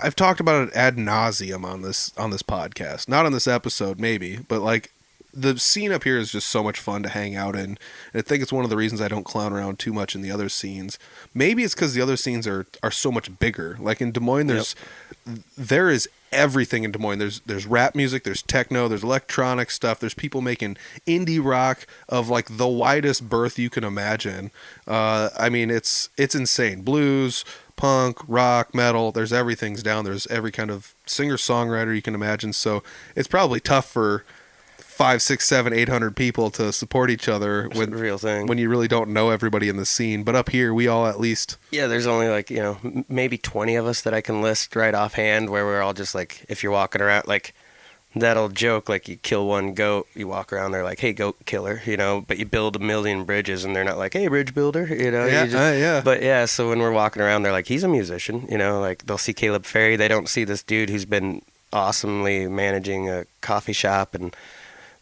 I've talked about it ad nauseum on this podcast. Not on this episode, maybe, but like the scene up here is just so much fun to hang out in. And I think it's one of the reasons I don't clown around too much in the other scenes. Maybe it's because the other scenes are so much bigger. Like in Des Moines, there is everything in Des Moines. There's rap music, there's techno, there's electronic stuff, there's people making indie rock of like the widest berth you can imagine. I mean, it's insane. Blues, punk, rock, metal, there's everything's down. There's every kind of singer-songwriter you can imagine. So it's probably tough for 5, 6, 7, 800 people to support each other It's a real thing. when you really don't know everybody in the scene. But up here, we all at least. Yeah, there's only like, maybe 20 of us that I can list right offhand, where we're all just like, if you're walking around, like that old joke, like you kill one goat, you walk around, they're like, hey, goat killer, but you build a million bridges and they're not like, hey, bridge builder, Yeah, yeah. But yeah, so when we're walking around, they're like, he's a musician, like they'll see Caleb Ferry. They don't see this dude who's been awesomely managing a coffee shop and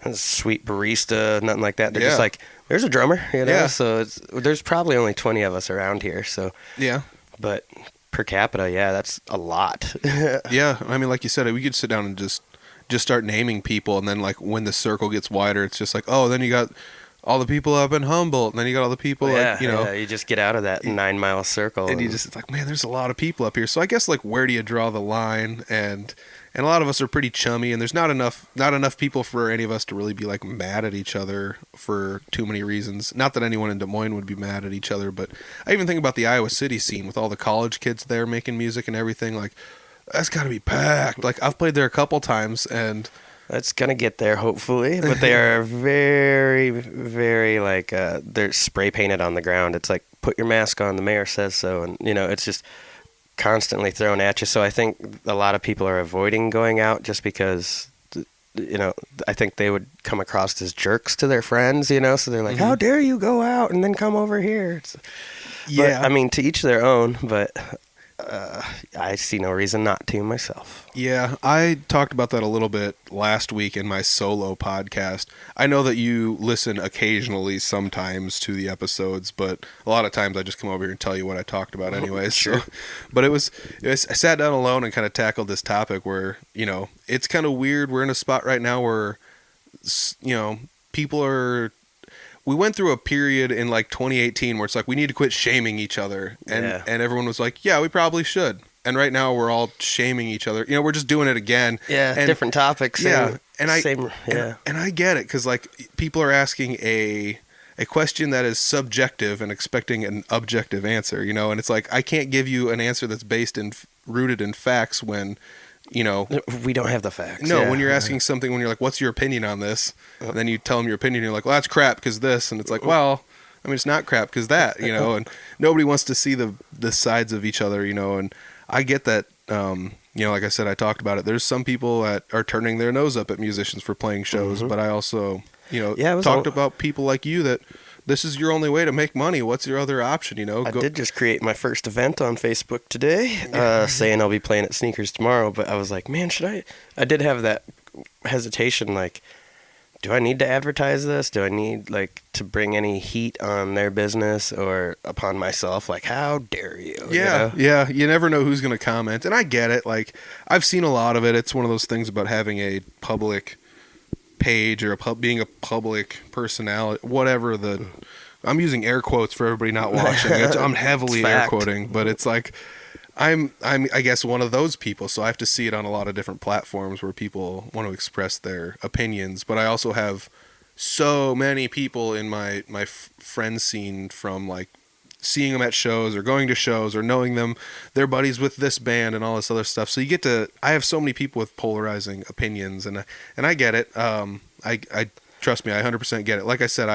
a sweet barista, nothing like that. They're just like, there's a drummer, Yeah. So there's probably only 20 of us around here. So Yeah. but per capita, yeah, that's a lot. Yeah. I mean, like you said, we could sit down and just start naming people. And then, like, when the circle gets wider, it's just like, oh, then you got all the people up in Humboldt. And then you got all the people, you just get out of that 9-mile circle. And you just, it's like, man, there's a lot of people up here. So I guess, like, where do you draw the line? And a lot of us are pretty chummy, and there's not enough people for any of us to really be like mad at each other for too many reasons. Not that anyone in Des Moines would be mad at each other, but I even think about the Iowa City scene with all the college kids there making music and everything. Like, that's got to be packed. Like, I've played there a couple times, and it's gonna get there hopefully, but they are very, very like they're spray painted on the ground. It's like, put your mask on, the mayor says so, and it's just constantly thrown at you. So I think a lot of people are avoiding going out just because I think they would come across as jerks to their friends, so they're like, how dare you go out and then come over here. yeah. But, I mean, to each their own, but I see no reason not to myself. Yeah, I talked about that a little bit last week in my solo podcast. I know that you listen occasionally sometimes to the episodes, but a lot of times I just come over here and tell you what I talked about anyways. Sure. But I sat down alone and kind of tackled this topic where, it's kind of weird. We're in a spot right now where, people are... We went through a period in like 2018 where it's like, we need to quit shaming each other. And everyone was like, yeah, we probably should. And right now we're all shaming each other. We're just doing it again. Yeah, and, different topics. And I get it, because like people are asking a question that is subjective and expecting an objective answer, and it's like, I can't give you an answer that's rooted in facts when, we don't have the facts. No, when you're asking something, when you're like, what's your opinion on this? And then you tell them your opinion, you're like, well, that's crap because this. And it's like, well, I mean, it's not crap because that, and nobody wants to see the sides of each other, and I get that, like I said, I talked about it. There's some people that are turning their nose up at musicians for playing shows, but I also, talked about people like you that this is your only way to make money. What's your other option? I did just create my first event on Facebook today, saying I'll be playing at Sneakers tomorrow, but I was like, man, should I did have that hesitation, like, do I need to advertise this? Do I need, like, to bring any heat on their business or upon myself? Like, how dare you? Yeah, yeah. You never know who's going to comment. And I get it. Like, I've seen a lot of it. It's one of those things about having a public page or being a public personality, whatever I'm using air quotes for everybody not watching. I'm heavily air quoting, but it's like, I guess one of those people, so I have to see it on a lot of different platforms where people want to express their opinions. But I also have so many people in my friend scene from like seeing them at shows or going to shows or knowing them, they're buddies with this band and all this other stuff. So I have so many people with polarizing opinions, and I get it. I trust me, I 100% get it. Like I said,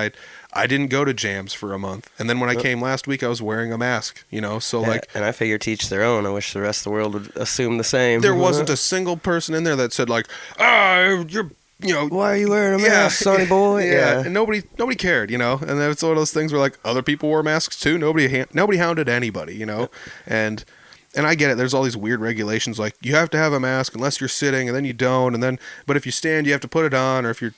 I didn't go to jams for a month, and then when I came last week, I was wearing a mask. So like, and I figure teach their own. I wish the rest of the world would assume the same. There wasn't a single person in there that said like, you're. Why are you wearing a mask, sonny boy? Yeah, and nobody cared, and it's one of those things where like other people wore masks too. Nobody hounded anybody, and I get it. There's all these weird regulations like you have to have a mask unless you're sitting, and then you don't, but if you stand, you have to put it on, or if you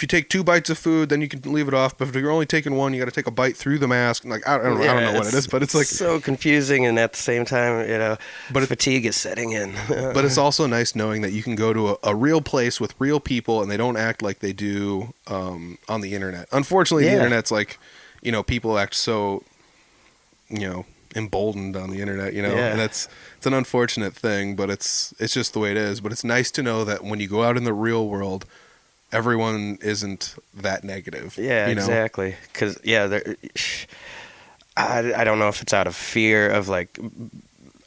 take 2 bites of food, then you can leave it off. But if you're only taking one, you got to take a bite through the mask. And like I don't know what it is, but it's like so confusing, and at the same time, but fatigue is setting in. But it's also nice knowing that you can go to a real place with real people, and they don't act like they do on the internet. Unfortunately, the internet's like, people act so, emboldened on the internet, and it's an unfortunate thing, but it's just the way it is. But it's nice to know that when you go out in the real world, everyone isn't that negative. Yeah, exactly. Because I don't know if it's out of fear of like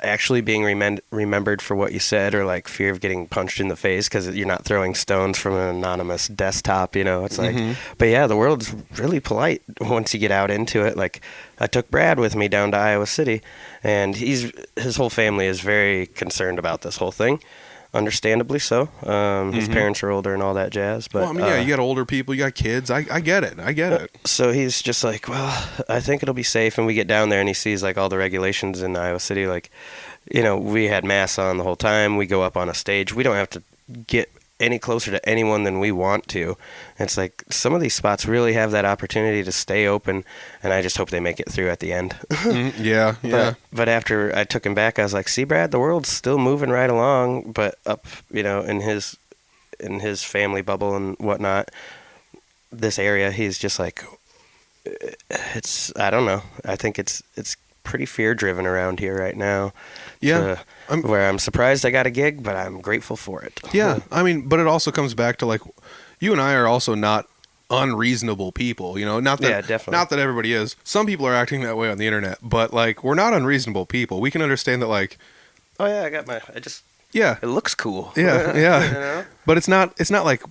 actually being remembered for what you said, or like fear of getting punched in the face because you're not throwing stones from an anonymous desktop, it's like, but yeah, the world's really polite once you get out into it. Like, I took Brad with me down to Iowa City, and his whole family is very concerned about this whole thing. Understandably so. His parents are older and all that jazz. But Well, I mean, yeah, you got older people, you got kids. I get it. I get it. so he's just like, well, I think it'll be safe. And we get down there and he sees like all the regulations in Iowa City. Like, we had masks on the whole time. We go up on a stage. We don't have to get any closer to anyone than we want to. And it's like some of these spots really have that opportunity to stay open, and I just hope they make it through at the end. Yeah. But after I took him back, I was like, see, Brad, the world's still moving right along, but up, in his family bubble and whatnot, this area, he's just like, I don't know. I think it's pretty fear driven around here right now. Yeah. Where I'm surprised I got a gig, but I'm grateful for it. Yeah. I mean, but it also comes back to like, you and I are also not unreasonable people, not that, Yeah, definitely. not that everybody is. Some people are acting that way on the internet, but like, we're not unreasonable people. We can understand that, like, Oh yeah, it looks cool. Yeah. But it's not like,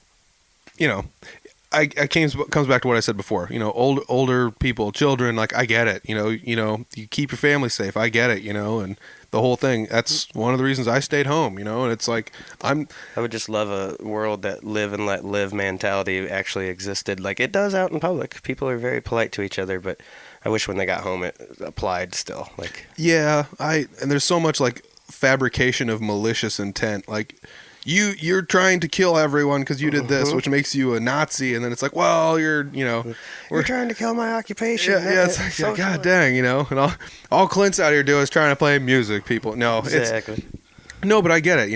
comes back to what I said before. Older people, children. Like, I get it. You keep your family safe. I get it. And the whole thing. That's one of the reasons I stayed home. And it's like I would just love a world that live and let live mentality actually existed. Like it does out in public. People are very polite to each other, but I wish when they got home it applied still. Like yeah, and there's so much like fabrication of malicious intent. Like. You're trying to kill everyone because you did this, which makes you a Nazi, and then it's like, well, we're trying to kill my occupation. Yeah, it's like, God dang, and all Clint's out here doing is trying to play music. People, no, exactly. No, but I get it.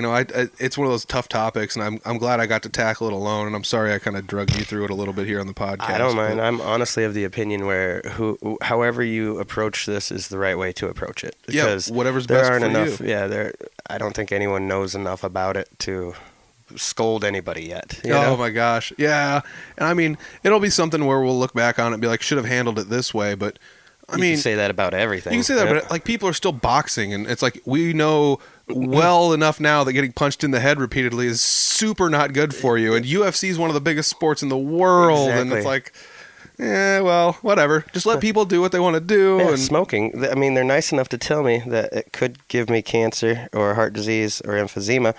It's one of those tough topics, and I'm glad I got to tackle it alone. And I'm sorry I kind of drugged you through it a little bit here on the podcast. I don't mind. I'm honestly of the opinion where however you approach this is the right way to approach it. Because whatever's there best aren't for enough. you. Yeah, I don't think anyone knows enough about it to scold anybody yet. Oh my gosh, yeah. And I mean, it'll be something where we'll look back on it and be like, should have handled it this way, but. You can say that about everything. You can say that, but like people are still boxing, and it's like we know well enough now that getting punched in the head repeatedly is super not good for you. And UFC is one of the biggest sports in the world, Exactly. and it's like, well, whatever. Just let people do what they want to do. Yeah, and smoking. I mean, they're nice enough to tell me that it could give me cancer or heart disease or emphysema,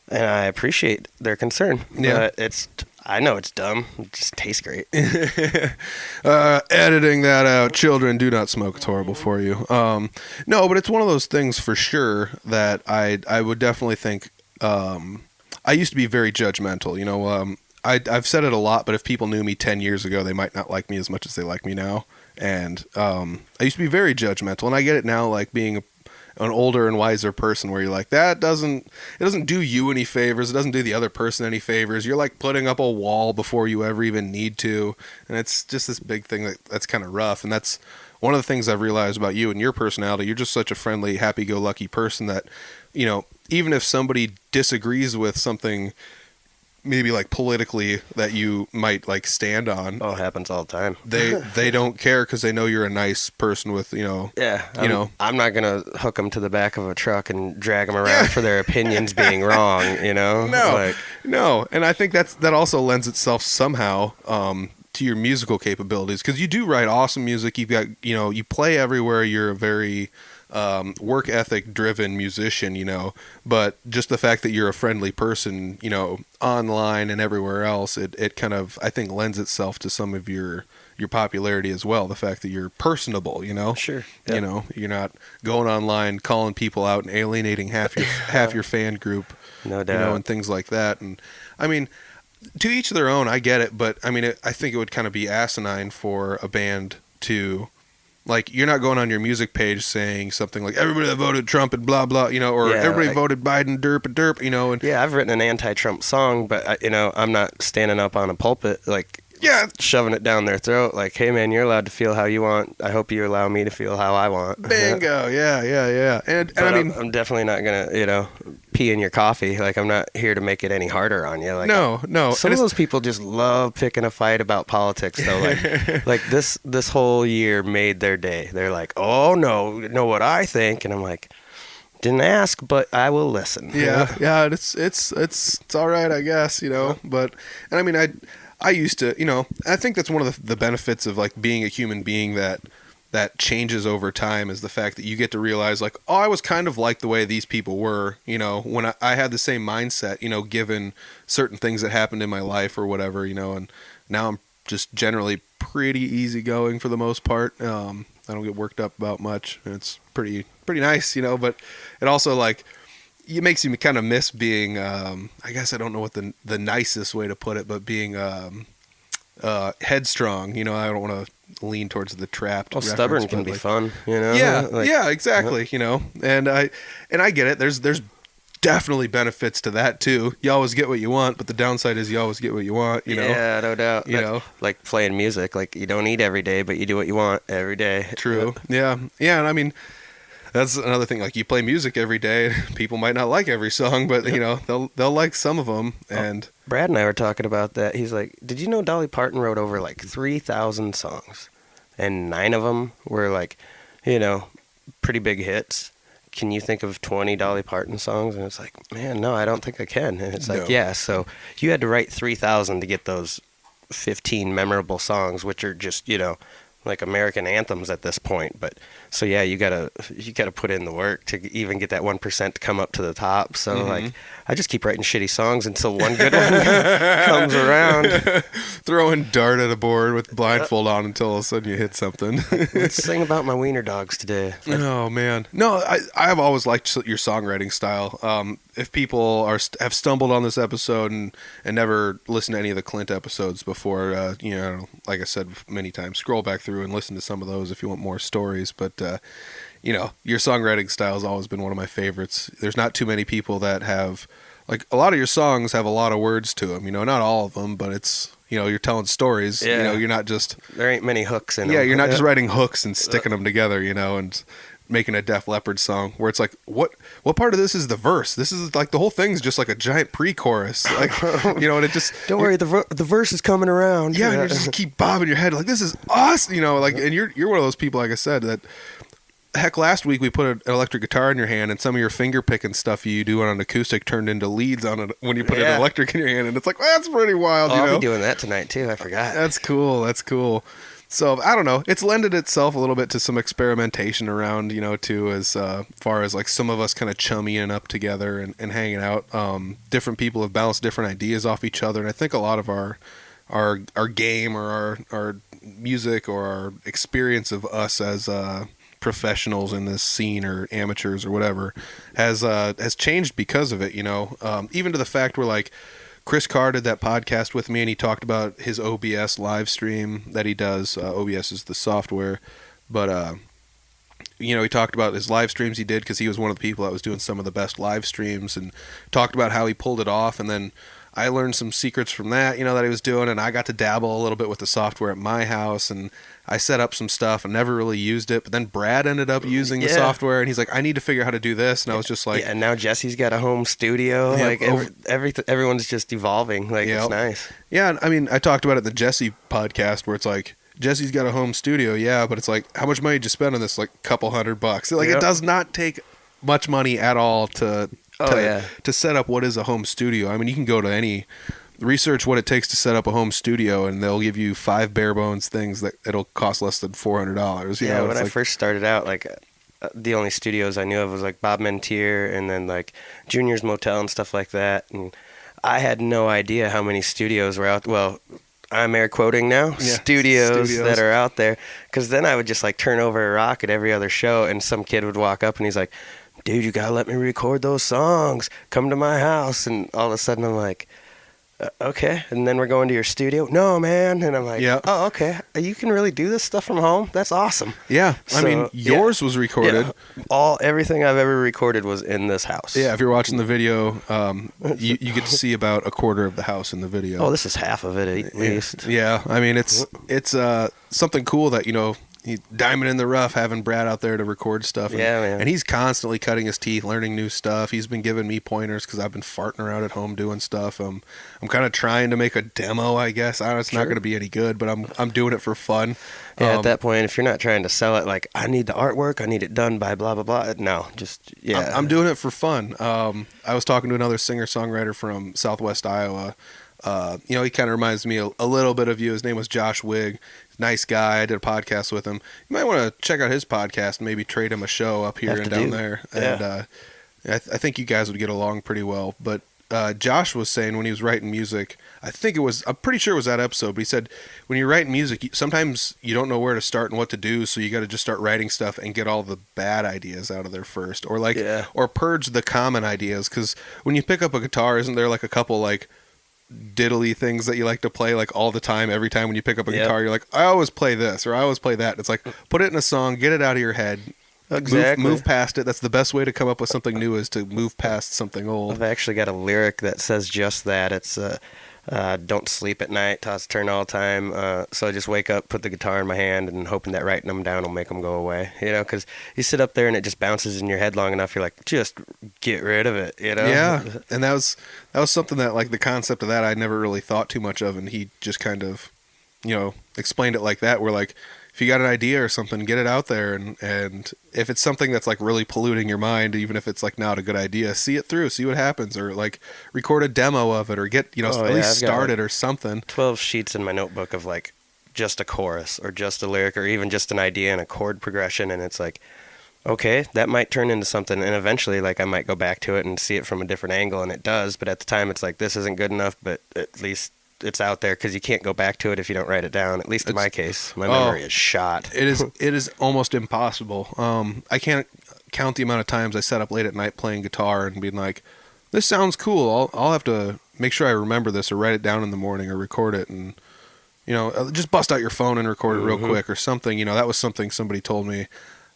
and I appreciate their concern. Yeah. But I know it's dumb. It just tastes great. Editing that out. Children, do not smoke. It's horrible for you. No, but it's one of those things for sure that I would definitely think. I used to be very judgmental. I've said it a lot, but if people knew me 10 years ago, they might not like me as much as they like me now. And I used to be very judgmental, and I get it now, like being an older and wiser person, where you're like, it doesn't do you any favors, it doesn't do the other person any favors, you're like putting up a wall before you ever even need to, and it's just this big thing that's kind of rough. And that's one of the things I've realized about you and your personality. You're just such a friendly, happy-go-lucky person that, even if somebody disagrees with something maybe like politically that you might like stand on, Oh, it happens all the time. they don't care because they know you're a nice person with Yeah, I'm not gonna hook them to the back of a truck and drag them around for their opinions being wrong. No, and I think that also lends itself somehow to your musical capabilities, because you do write awesome music. You've got you play everywhere. You're a very work ethic driven musician, but just the fact that you're a friendly person, online and everywhere else, it kind of, I think, lends itself to some of your popularity as well. The fact that you're personable, Sure. Yeah. you're not going online calling people out and alienating half your fan group, No doubt. and things like that. And I mean, to each their own. I get it, but I mean, I think it would kind of be asinine for a band to. Like, you're not going on your music page saying something like, everybody that voted Trump and blah, blah, or everybody voted Biden, derp, and and Yeah, I've written an anti-Trump song, but, I'm not standing up on a pulpit, like, shoving it down their throat, like, hey, man, you're allowed to feel how you want. I hope you allow me to feel how I want. Bingo, yeah. And I mean... I'm definitely not going to, pee in your coffee. Like, I'm not here to make it any harder on you. Like, no. Some of those people just love picking a fight about politics, though. Like this whole year made their day. They're like, oh, no, you know what I think? And I'm like, Didn't ask, but I will listen. Yeah, it's all right, I guess, But and I mean, I used to, I think that's one of the benefits of like being a human being that changes over time is the fact that you get to realize like, oh, I was kind of like the way these people were, when I had the same mindset, given certain things that happened in my life or whatever, and now I'm just generally pretty easygoing for the most part. I don't get worked up about much, and it's pretty nice, but it also like it makes you kind of miss being I guess I don't know what the nicest way to put it, but being headstrong. I don't want to lean towards the trapped. Well, stubborn can be fun, Yeah, Like, yeah, exactly. And I get it. There's definitely benefits to that too. You always get what you want, but the downside is you always get what you want. Yeah, no doubt. Like playing music. Like you don't eat every day, but you do what you want every day. True. Yeah. And I mean, that's another thing. Like you play music every day, people might not like every song, but they'll like some of them. And Brad and I were talking about that. He's like, "Did you know Dolly Parton wrote over like 3,000 songs, and 9 of them were like, pretty big hits? Can you think of 20 Dolly Parton songs?" And it's like, man, no, I don't think I can. And it's like, yeah, so you had to write 3,000 to get those 15 memorable songs, which are just, like American anthems at this point. But so yeah, you gotta put in the work to even get that 1% to come up to the top. So like, I just keep writing shitty songs until one good one comes around. Throwing dart at a board with blindfold on until all of a sudden you hit something. Let's sing about my wiener dogs today. Oh man, no, I've always liked your songwriting style. If people have stumbled on this episode and never listened to any of the Clint episodes before, like I said many times, scroll back through and listen to some of those if you want more stories. But your songwriting style has always been one of my favorites. There's not too many people that have, like, a lot of your songs have a lot of words to them. Not all of them, but it's you're telling stories. Yeah. You're not just there ain't many hooks in them. Yeah, you're not just writing hooks and sticking them together. And making a Def Leppard song where it's like, what part of this is the verse? This is like the whole thing's just like a giant pre-chorus, like and it just don't worry, the verse is coming around. Yeah, and you just keep bobbing your head like this is awesome, like, and you're one of those people, like I said, that heck, last week we put an electric guitar in your hand and some of your finger picking stuff you do on an acoustic turned into leads on it when you put an electric in your hand, and it's like, well, that's pretty wild. I'll be doing that tonight too. I forgot. That's cool. So I don't know. It's lended itself a little bit to some experimentation around, too, as far as like some of us kind of chummying up together and hanging out. Different people have bounced different ideas off each other, and I think a lot of our game or our music or our experience of us as professionals in this scene or amateurs or whatever has changed because of it. Even to the fact where like Chris Carr did that podcast with me, and he talked about his OBS live stream that he does. OBS is the software, but he talked about his live streams he did because he was one of the people that was doing some of the best live streams, and talked about how he pulled it off. And then I learned some secrets from that, that he was doing, and I got to dabble a little bit with the software at my house, and I set up some stuff and never really used it. But then Brad ended up using the software, and he's like, I need to figure out how to do this. And I was just like, and now Jesse's got a home studio. Yeah, like everyone's just evolving. Like, it's nice. Yeah, I mean, I talked about it in the Jesse podcast where it's like, Jesse's got a home studio, but it's like, how much money did you spend on this? Like a couple $100. Like, it does not take much money at all to set up what is a home studio. I mean, you can go to research what it takes to set up a home studio, and they'll give you 5 bare bones things that it'll cost less than $400. When I first started out, like the only studios I knew of was like Bob Mentier and then like Junior's Motel and stuff like that. And I had no idea how many studios were out. Well, I'm air quoting now, studios that are out there. Because then I would just like turn over a rock at every other show, and some kid would walk up and he's like, dude, you gotta let me record those songs. Come to my house. And all of a sudden I'm like, okay. And then we're going to your studio. No, man. And I'm like, oh, okay. You can really do this stuff from home? That's awesome. Yeah. So, I mean, yours was recorded. Yeah. Everything I've ever recorded was in this house. Yeah. If you're watching the video, you get to see about a quarter of the house in the video. Oh, this is half of it at least. Yeah. I mean, it's something cool that, he's diamond in the rough, having Brad out there to record stuff. Yeah, man. And he's constantly cutting his teeth, learning new stuff. He's been giving me pointers because I've been farting around at home doing stuff. I'm kind of trying to make a demo, I guess. I know it's not going to be any good, but I'm doing it for fun. Yeah, at that point, if you're not trying to sell it, like, I need the artwork, I need it done by blah, blah, blah. No, just, yeah. I'm doing it for fun. I was talking to another singer-songwriter from Southwest Iowa. He kind of reminds me a little bit of you. His name was Josh Wigg. Nice guy. I did a podcast with him. You might want to check out his podcast and maybe trade him a show up here and down there. Yeah. And I think you guys would get along pretty well. But Josh was saying when he was writing music, I'm pretty sure it was that episode, but he said when you're writing music, sometimes you don't know where to start and what to do, so you got to just start writing stuff and get all the bad ideas out of there first, or purge the common ideas, because when you pick up a guitar, isn't there like a couple like diddly things that you like to play like all the time? Every time when you pick up a guitar, you're like, I always play this or I always play that. It's like, put it in a song, get it out of your head. Exactly. Move past it. That's the best way to come up with something new, is to move past something old. I've actually got a lyric that says just that. It's don't sleep at night, toss turn all the time. So I just wake up, put the guitar in my hand, and hoping that writing them down will make them go away. Because you sit up there and it just bounces in your head long enough, you're like, just get rid of it. Yeah, and that was something that, like, the concept of that I never really thought too much of, and he just kind of, explained it like that. Where like, if you got an idea or something, get it out there, and if it's something that's like really polluting your mind, even if it's like not a good idea, see it through, see what happens, or like record a demo of it, or get at least start it or something. 12 sheets in my notebook of like just a chorus or just a lyric or even just an idea and a chord progression, and it's like, okay, that might turn into something, and eventually like I might go back to it and see it from a different angle, and it does, but at the time it's like, this isn't good enough, but at least it's out there, because you can't go back to it if you don't write it down. At least in my case, my memory is shot. It is almost impossible. I can't count the amount of times I sat up late at night playing guitar and being like, this sounds cool. I'll have to make sure I remember this, or write it down in the morning, or record it, and just bust out your phone and record it real quick or something. That was something somebody told me.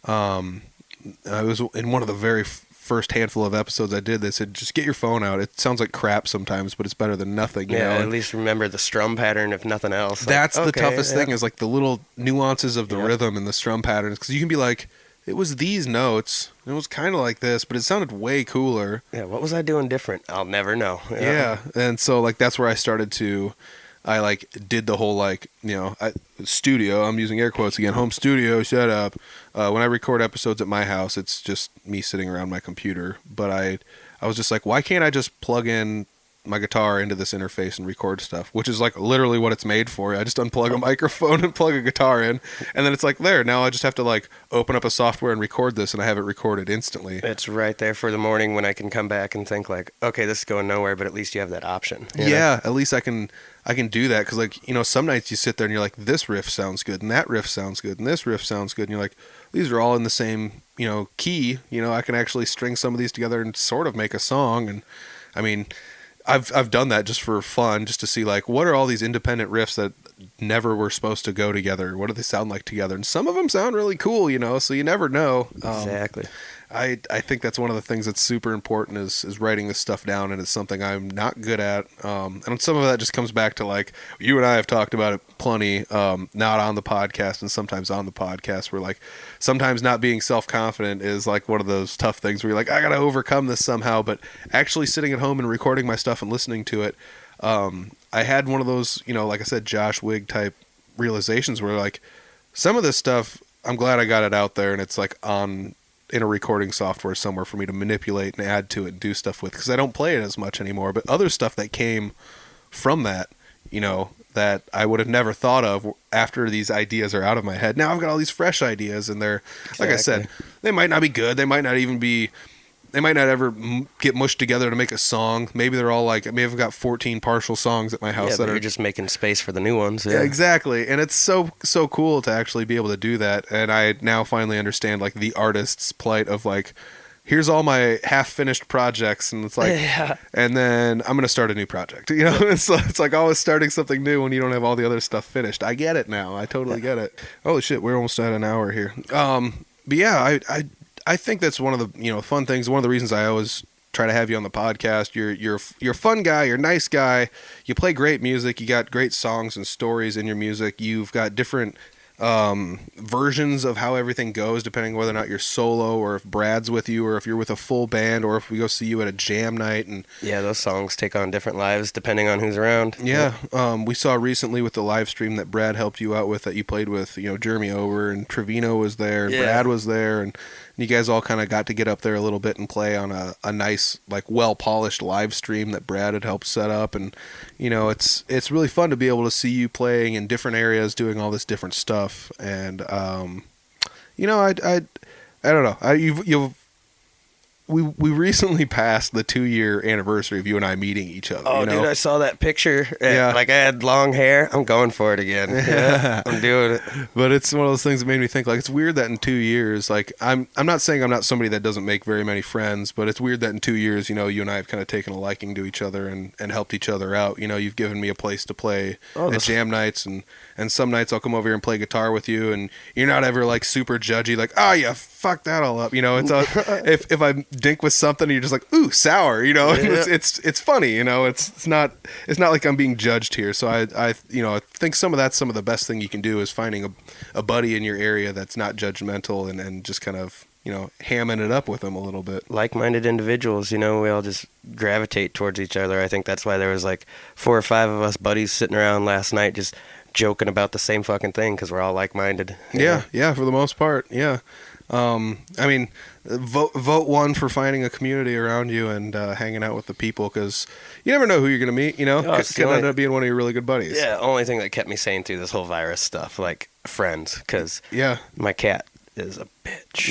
I was in one of the very first handful of episodes I did. They said, just get your phone out. It sounds like crap sometimes, but it's better than nothing. At least remember the strum pattern, if nothing else. That's the toughest thing, is like the little nuances of the rhythm and the strum patterns, because you can be like, it was these notes, and it was kind of like this, but it sounded way cooler. Yeah, what was I doing different? I'll never know. Yeah, and so like that's where I started to, I like did the whole studio, I'm using air quotes again, home studio setup. When I record episodes at my house, it's just me sitting around my computer. But I was just like, why can't I just plug in my guitar into this interface and record stuff? Which is like literally what it's made for. I just unplug a microphone and plug a guitar in, and then it's like there. Now I just have to like open up a software and record this, and I have it recorded instantly. It's right there for the morning when I can come back and think like, okay, this is going nowhere, but at least you have that option. Yeah, at least I can do that, because like, some nights you sit there and you're like, this riff sounds good, and that riff sounds good, and this riff sounds good, and you're like, these are all in the same key. I can actually string some of these together and sort of make a song. And I mean, I've done that just for fun, just to see like, what are all these independent riffs that never were supposed to go together? What do they sound like together? And some of them sound really cool, so you never know. Exactly. I think that's one of the things that's super important is writing this stuff down, and it's something I'm not good at. And some of that just comes back to like, you and I have talked about it plenty, not on the podcast and sometimes on the podcast, where like sometimes not being self-confident is like one of those tough things where you're like, I got to overcome this somehow. But actually sitting at home and recording my stuff and listening to it, I had one of those, like I said, Josh Wigg type realizations where like, some of this stuff, I'm glad I got it out there, and it's like in a recording software somewhere for me to manipulate and add to it and do stuff with, because I don't play it as much anymore. But other stuff that came from that, that I would have never thought of after these ideas are out of my head. Now I've got all these fresh ideas, and they're, like I said, they might not be good. They might not ever get mushed together to make a song. Maybe they're all like, I've got 14 partial songs at my house that are are just making space for the new ones. Yeah, exactly. And it's so cool to actually be able to do that. And I now finally understand like the artist's plight of like, here's all my half-finished projects, and it's like, and then I'm gonna start a new project. It's like always starting something new when you don't have all the other stuff finished. I get it now. I totally get it. Holy shit, we're almost at an hour here. But yeah, I think that's one of the fun things. One of the reasons I always try to have you on the podcast. You're a fun guy. You're a nice guy. You play great music. You got great songs and stories in your music. You've got different versions of how everything goes, depending whether or not you're solo or if Brad's with you or if you're with a full band or if we go see you at a jam night. And Yeah, those songs take on different lives depending on who's around. yeah, we saw recently with the live stream that Brad helped you out with, that you played with, Jeremy Over and Trevino was there and Yeah. Brad was there, and you guys all kind of got to get up there a little bit and play on a nice, like, well-polished live stream that Brad had helped set up. And it's really fun to be able to see you playing in different areas, doing all this different stuff. And I don't know. We recently passed the 2-year anniversary of you and I meeting each other. Oh, dude, I saw that picture. Yeah. Like, I had long hair. I'm going for it again. Yeah, I'm doing it. But it's one of those things that made me think, like, it's weird that in 2 years, like, I'm not saying I'm not somebody that doesn't make very many friends, but it's weird that in 2 years, you and I have kind of taken a liking to each other and helped each other out. You've given me a place to play at jam nights, and some nights I'll come over here and play guitar with you, and you're not ever, like, super judgy, like, oh, yeah, fuck that all up. It's if I dink with something and you're just like, ooh, sour, Yeah. it's funny, it's not like I'm being judged here. So I think that's some of the best thing you can do is finding a buddy in your area that's not judgmental and just kind of hamming it up with them a little bit. Like-minded individuals, we all just gravitate towards each other. I think that's why there was like 4 or 5 of us buddies sitting around last night just joking about the same fucking thing because we're all like-minded. Yeah, for the most part, yeah. I mean, vote one for finding a community around you and hanging out with the people, because you never know who you're going to meet. Could end up being one of your really good buddies. Yeah, only thing that kept me sane through this whole virus stuff, like friends, because my cat is a bitch.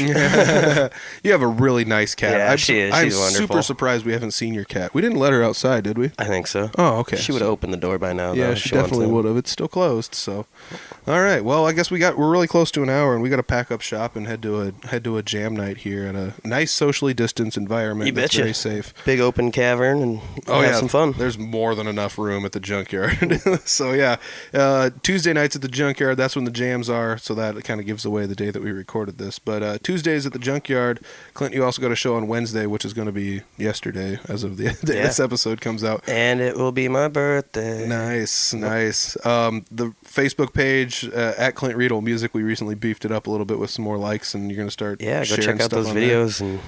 You have a really nice cat. Yeah, she is. She's I'm wonderful. super surprised we haven't seen your cat. We didn't let her outside, did we? I think so. Oh, okay. She would have opened the door by now. Yeah, though, she if wants definitely to. would have. It's still closed, so. All right. Well, I guess we're really close to an hour, and we got to pack up shop and head to a jam night here at a nice socially distanced environment. You that's betcha. very safe. Big open cavern and have some fun. There's more than enough room at the junkyard. So yeah, Tuesday nights at the junkyard. That's when the jams are. So that kind of gives away the day that we recorded this. But Tuesdays at the junkyard. Clint, you also got a show on Wednesday, which is going to be yesterday, as of the day this episode comes out. And it will be my birthday. Nice. The Facebook page at Clint Riedel Music, we recently beefed it up a little bit with some more likes, and you're going to start go sharing check out stuff those on videos, and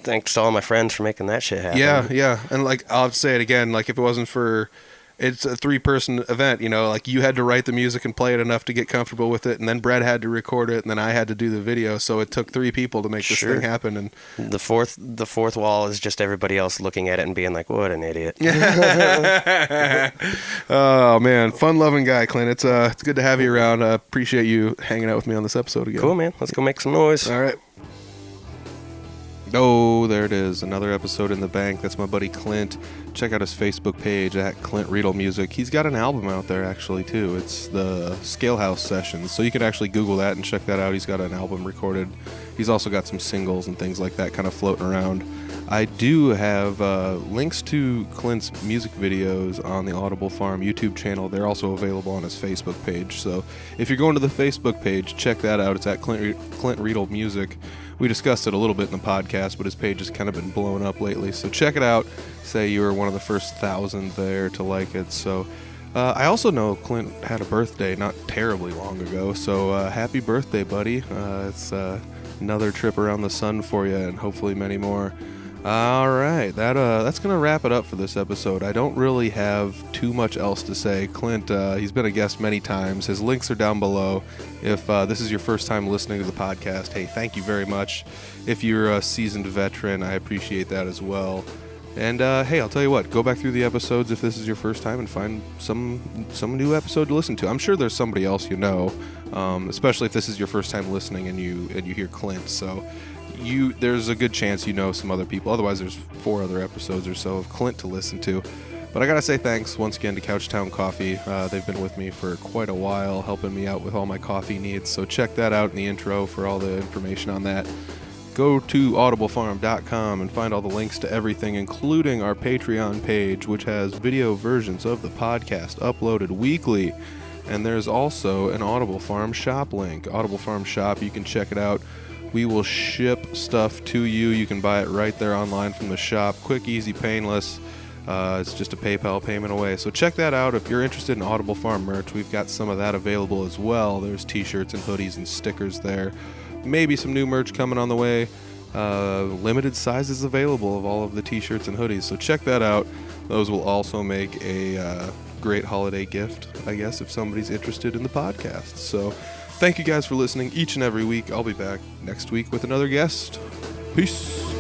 thanks to all my friends for making that shit happen. Yeah, and like I'll say it again, like if it wasn't for, it's a 3-person event, like you had to write the music and play it enough to get comfortable with it, and then Brad had to record it, and then I had to do the video, so it took 3 people to make this thing happen. And the fourth wall is just everybody else looking at it and being like, what an idiot. Oh man, fun-loving guy, Clint. It's good to have you around. Appreciate you hanging out with me on this episode again. Cool, man. Let's go make some noise. All right. Oh, there it is. Another episode in the bank. That's my buddy Clint. Check out his Facebook page at Clint Riedel Music. He's got an album out there, actually, too. It's the Scalehouse Sessions. So you can actually Google that and check that out. He's got an album recorded. He's also got some singles and things like that kind of floating around. I do have links to Clint's music videos on the Audible Farm YouTube channel. They're also available on his Facebook page. So if you're going to the Facebook page, check that out. It's at Clint Riedel Music. We discussed it a little bit in the podcast, but his page has kind of been blowing up lately. So check it out. Say you were one of the first 1,000 there to like it. So I also know Clint had a birthday not terribly long ago. So happy birthday, buddy. It's another trip around the sun for you, and hopefully many more. All right, that's going to wrap it up for this episode. I don't really have too much else to say. Clint, he's been a guest many times. His links are down below. If this is your first time listening to the podcast, hey, thank you very much. If you're a seasoned veteran, I appreciate that as well. And hey, I'll tell you what, go back through the episodes if this is your first time and find some new episode to listen to. I'm sure there's somebody else you know, especially if this is your first time listening and you hear Clint. So there's a good chance you know some other people. Otherwise, there's 4 other episodes or so of Clint to listen to. But I gotta say thanks once again to Couchtown Coffee. They've been with me for quite a while, helping me out with all my coffee needs. So check that out in the intro for all the information on that. Go to audiblefarm.com and find all the links to everything, including our Patreon page, which has video versions of the podcast uploaded weekly. And there's also an Audible Farm shop link. Audible Farm shop, you can check it out. We will ship stuff to you. You can buy it right there online from the shop. Quick, easy, painless. It's just a PayPal payment away. So check that out. If you're interested in Audible Farm merch, we've got some of that available as well. There's t-shirts and hoodies and stickers there. Maybe some new merch coming on the way. Limited sizes available of all of the t-shirts and hoodies. So check that out. Those will also make a great holiday gift, I guess, if somebody's interested in the podcast. So thank you guys for listening each and every week. I'll be back next week with another guest. Peace.